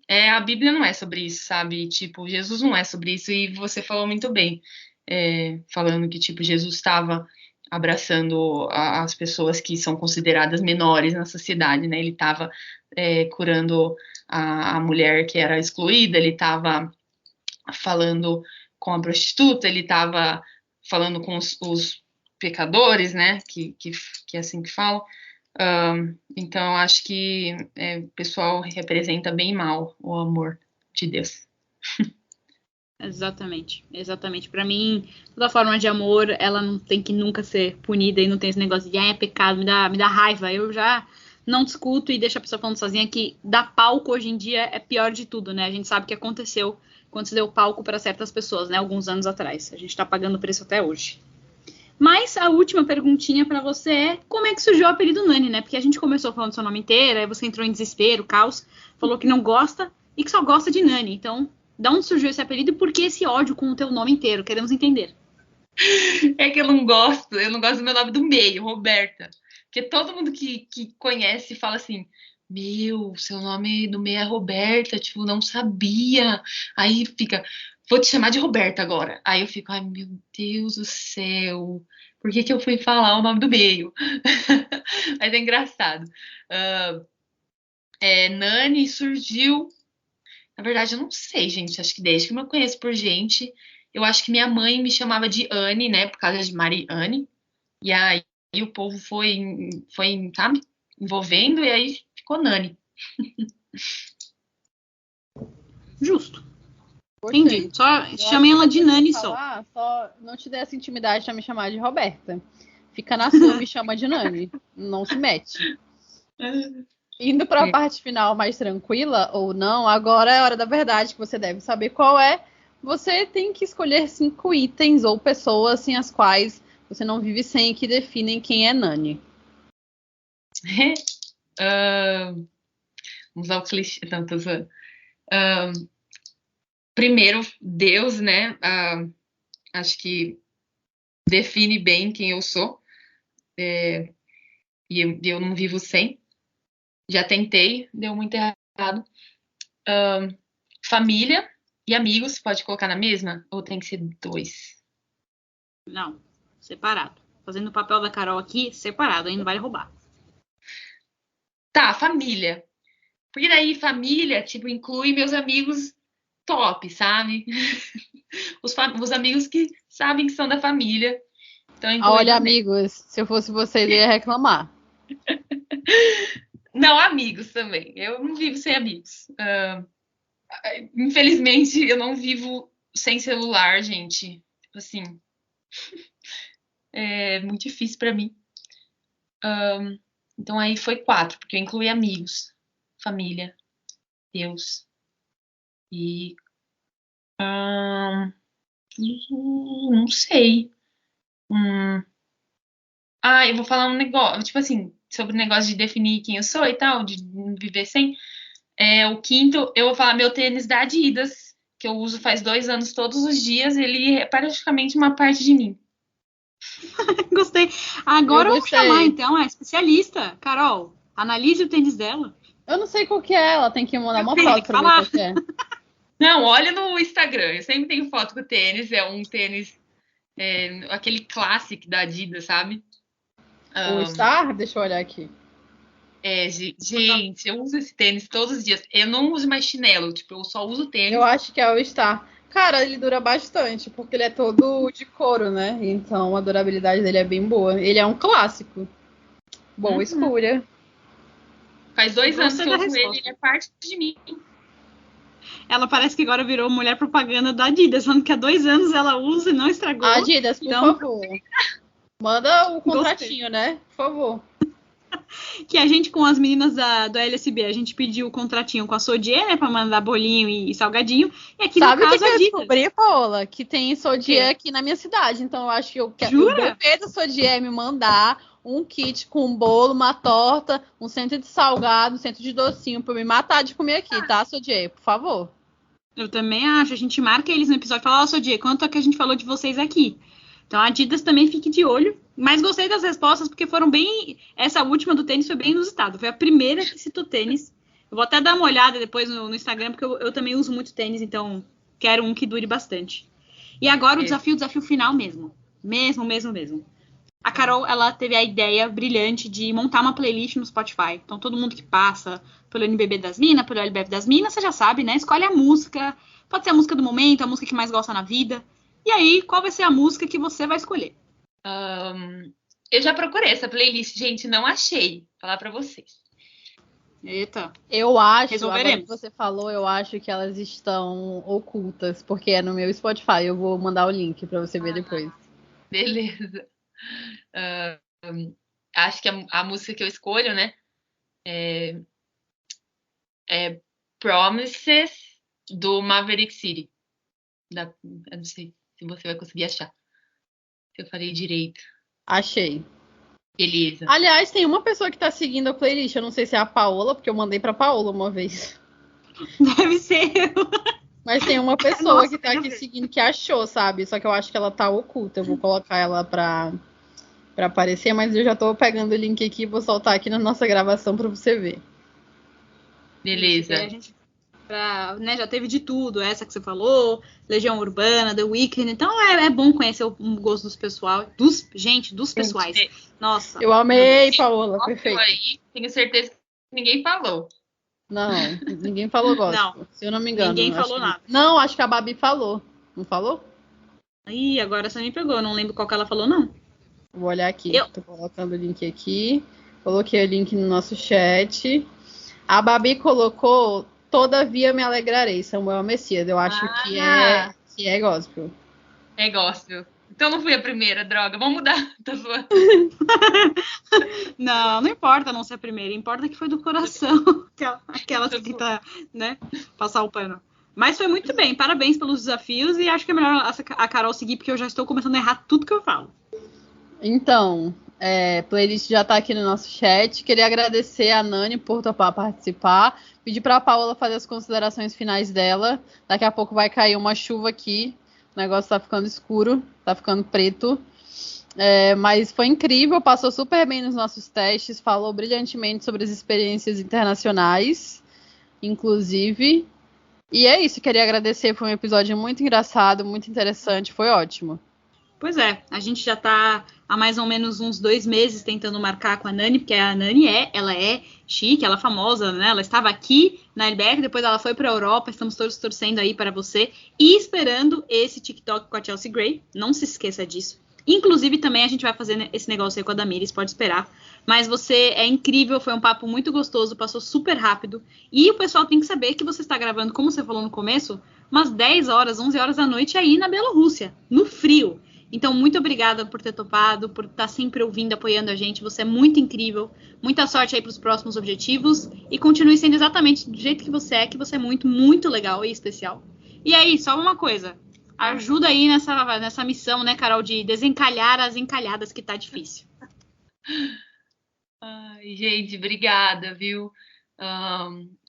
a Bíblia não é sobre isso, sabe? Tipo, Jesus não é sobre isso. E você falou muito bem, falando que, tipo, Jesus estava abraçando as pessoas que são consideradas menores na sociedade, né? Ele estava curando a mulher que era excluída, ele estava falando com a prostituta, ele estava falando com os pecadores, né? Que é assim que falam. Então, acho que o pessoal representa bem mal o amor de Deus. Exatamente. Para mim, toda forma de amor, ela não tem que nunca ser punida e não tem esse negócio de é pecado, me dá raiva. Eu já não discuto e deixo a pessoa falando sozinha que dar palco hoje em dia é pior de tudo, né? A gente sabe o que aconteceu quando se deu palco para certas pessoas, né? Alguns anos atrás. A gente tá pagando preço até hoje. Mas a última perguntinha pra você é como é que surgiu o apelido Nani, né? Porque a gente começou falando seu nome inteiro, aí você entrou em desespero, caos, falou que não gosta e que só gosta de Nani. Então, de onde surgiu esse apelido e por que esse ódio com o teu nome inteiro? Queremos entender. É que eu não gosto do meu nome do meio, Roberta. Porque todo mundo que conhece fala assim, meu, seu nome do meio é Roberta, tipo, não sabia. Aí fica, vou te chamar de Roberta agora. Aí eu fico, ai meu Deus do céu, por que eu fui falar o nome do meio? Mas é engraçado. Nani surgiu, na verdade eu não sei, gente, acho que desde que eu me conheço por gente, eu acho que minha mãe me chamava de Anne, né, por causa de Mariane, e aí o povo foi, sabe, envolvendo, e aí ficou Nani. Justo. Entendi. Só chamei ela de Nani só. Só não te dê essa intimidade pra me chamar de Roberta. Fica na sua, me chama de Nani. Não se mete. Indo para a parte final mais tranquila ou não, agora é a hora da verdade, que você deve saber qual é. Você tem que escolher 5 itens ou pessoas sem as quais você não vive sem, que definem quem é Nani. Vamos usar o clichê. Não, tô zoando. Primeiro, Deus, né? Acho que define bem quem eu sou. e eu não vivo sem. Já tentei, deu muito errado. Família e amigos, pode colocar na mesma? Ou tem que ser 2? Não, separado. Fazendo o papel da Carol aqui, separado, aí não vale roubar. Tá, família. Porque daí família, tipo, inclui meus amigos top, sabe? Os amigos que sabem que são da família. Então, Olha, também. amigos, se eu fosse vocês, eu ia reclamar. Não, amigos também. Eu não vivo sem amigos. Infelizmente, eu não vivo sem celular, gente. Tipo assim, é muito difícil pra mim. Então aí foi 4, porque eu incluí amigos, família, Deus e não sei. Eu vou falar um negócio, tipo assim, sobre o negócio de definir quem eu sou e tal, de viver sem. O 5º, eu vou falar meu tênis da Adidas, que eu uso faz 2 anos todos os dias, ele é praticamente uma parte de mim. Gostei. Agora Eu vamos gostei. chamar, então, a especialista. Carol, analise o tênis dela. Eu não sei qual que é, ela tem que mandar uma Tem foto que pra ver falar. qual que é. Não, olha no Instagram, eu sempre tenho foto com o tênis, é um tênis, aquele clássico da Adidas, sabe? O Star? Deixa eu olhar aqui. Gente, eu uso esse tênis todos os dias. Eu não uso mais chinelo, tipo, eu só uso tênis. Eu acho que é o Star. Cara, ele dura bastante, porque ele é todo de couro, né? Então a durabilidade dele é bem boa. Ele é um clássico. Boa escolha. Faz 2 anos Gostei que eu da uso ele, resposta. ele é parte de mim. Ela parece que agora virou mulher propaganda da Adidas, falando que há 2 anos ela usa e não estragou. Adidas, por Então- favor. Manda o contratinho, né? Por favor. Que a gente, com as meninas do LSB, a gente pediu o contratinho com a Sodier, né, pra mandar bolinho e salgadinho. E aqui Sabe no o que caso, eu Adidas. descobri, Paola? Que tem Sodier quê? aqui na minha cidade. Então eu acho que eu quero. Jura? Eu dever da Sodier me mandar um kit com um bolo, uma torta, um centro de salgado, um centro de docinho pra eu me matar de comer aqui, tá, Sodier? Por favor. Eu também acho. A gente marca eles no episódio e fala, ó, Sodier, quanto é que a gente falou de vocês aqui? Então a Adidas também fique de olho. Mas gostei das respostas, porque foram bem... Essa última do tênis foi bem inusitada. Foi a primeira que citou tênis. Eu vou até dar uma olhada depois no Instagram, porque eu também uso muito tênis, então quero um que dure bastante. E agora o desafio final mesmo. Mesmo. A Carol, ela teve a ideia brilhante de montar uma playlist no Spotify. Então todo mundo que passa pelo NBB das Minas, pelo LBF das Minas, você já sabe, né? Escolhe a música. Pode ser a música do momento, a música que mais gosta na vida. E aí, qual vai ser a música que você vai escolher? Eu já procurei essa playlist, gente, não achei. Vou falar pra vocês. Eita. Eu acho, Resolveremos. agora que você falou, eu acho que elas estão ocultas, porque é no meu Spotify. Eu vou mandar o link pra você ver depois. Beleza. Acho que a música que eu escolho, né, é Promises, do Maverick City. Eu não sei se você vai conseguir achar. Se eu falei direito. Achei. Beleza. Aliás, tem uma pessoa que tá seguindo a playlist. Eu não sei se é a Paola, porque eu mandei pra Paola uma vez. Deve ser eu. Mas tem uma pessoa Nossa, que tá meu aqui Deus. seguindo que achou, sabe? Só que eu acho que ela tá oculta. Eu vou colocar ela pra aparecer, mas eu já tô pegando o link aqui e vou soltar aqui na nossa gravação pra você ver. Beleza. A gente já teve de tudo, essa que você falou, Legião Urbana, The Weeknd. Então é bom conhecer o gosto dos pessoais. Dos pessoais. Nossa. Eu amei, Paola, Nossa, perfeito. aí, tenho certeza que ninguém falou. Não, ninguém falou gospel. Não, se eu não me engano. ninguém acho falou que- nada. Não, acho que a Babi falou. Não falou? Ih, agora você me pegou. Não lembro qual que ela falou, não. Vou olhar aqui. Eu- Tô colocando o link aqui. Coloquei o link no nosso chat. A Babi colocou Todavia Me Alegrarei, Samuel Messias. Eu acho que é gospel. É gospel. Então não fui a primeira, droga. Vamos mudar. Tá zoando. Não importa não ser a primeira. Importa que foi do coração. Aquela que tenta, né, passar o pano. Mas foi muito bem. Parabéns pelos desafios. E acho que é melhor a Carol seguir, porque eu já estou começando a errar tudo que eu falo. Então, playlist já tá aqui no nosso chat. Queria agradecer a Nani por topar participar. Pedir pra Paola fazer as considerações finais dela. Daqui a pouco vai cair uma chuva aqui. O negócio tá ficando escuro, tá ficando preto. Mas foi incrível, passou super bem nos nossos testes, falou brilhantemente sobre as experiências internacionais, inclusive. E é isso, queria agradecer, foi um episódio muito engraçado, muito interessante, foi ótimo. Pois é, a gente já tá há mais ou menos uns 2 meses tentando marcar com a Nani, porque a Nani ela é chique, ela é famosa, né? Ela estava aqui na LBF, depois ela foi para a Europa, estamos todos torcendo aí para você e esperando esse TikTok com a Chelsea Gray, não se esqueça disso. Inclusive também a gente vai fazer esse negócio aí com a Damiris, pode esperar. Mas você é incrível, foi um papo muito gostoso, passou super rápido. E o pessoal tem que saber que você está gravando, como você falou no começo, umas 10 horas, 11 horas da noite aí na Bielorrússia, no frio. Então, muito obrigada por ter topado, por estar sempre ouvindo, apoiando a gente. Você é muito incrível. Muita sorte aí para os próximos objetivos. E continue sendo exatamente do jeito que você é muito, muito legal e especial. E aí, só uma coisa. Ajuda aí nessa missão, né, Carol, de desencalhar as encalhadas que tá difícil. Ai, gente, obrigada, viu?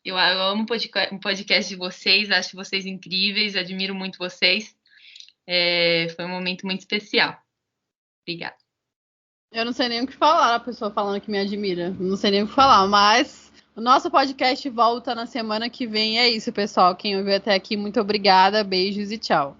Eu amo o podcast de vocês, acho vocês incríveis, admiro muito vocês. Foi um momento muito especial. Obrigada. Eu não sei nem o que falar, a pessoa falando que me admira. Não sei nem o que falar, mas o nosso podcast volta na semana que vem. É isso, pessoal. Quem ouviu até aqui, muito obrigada, beijos e tchau.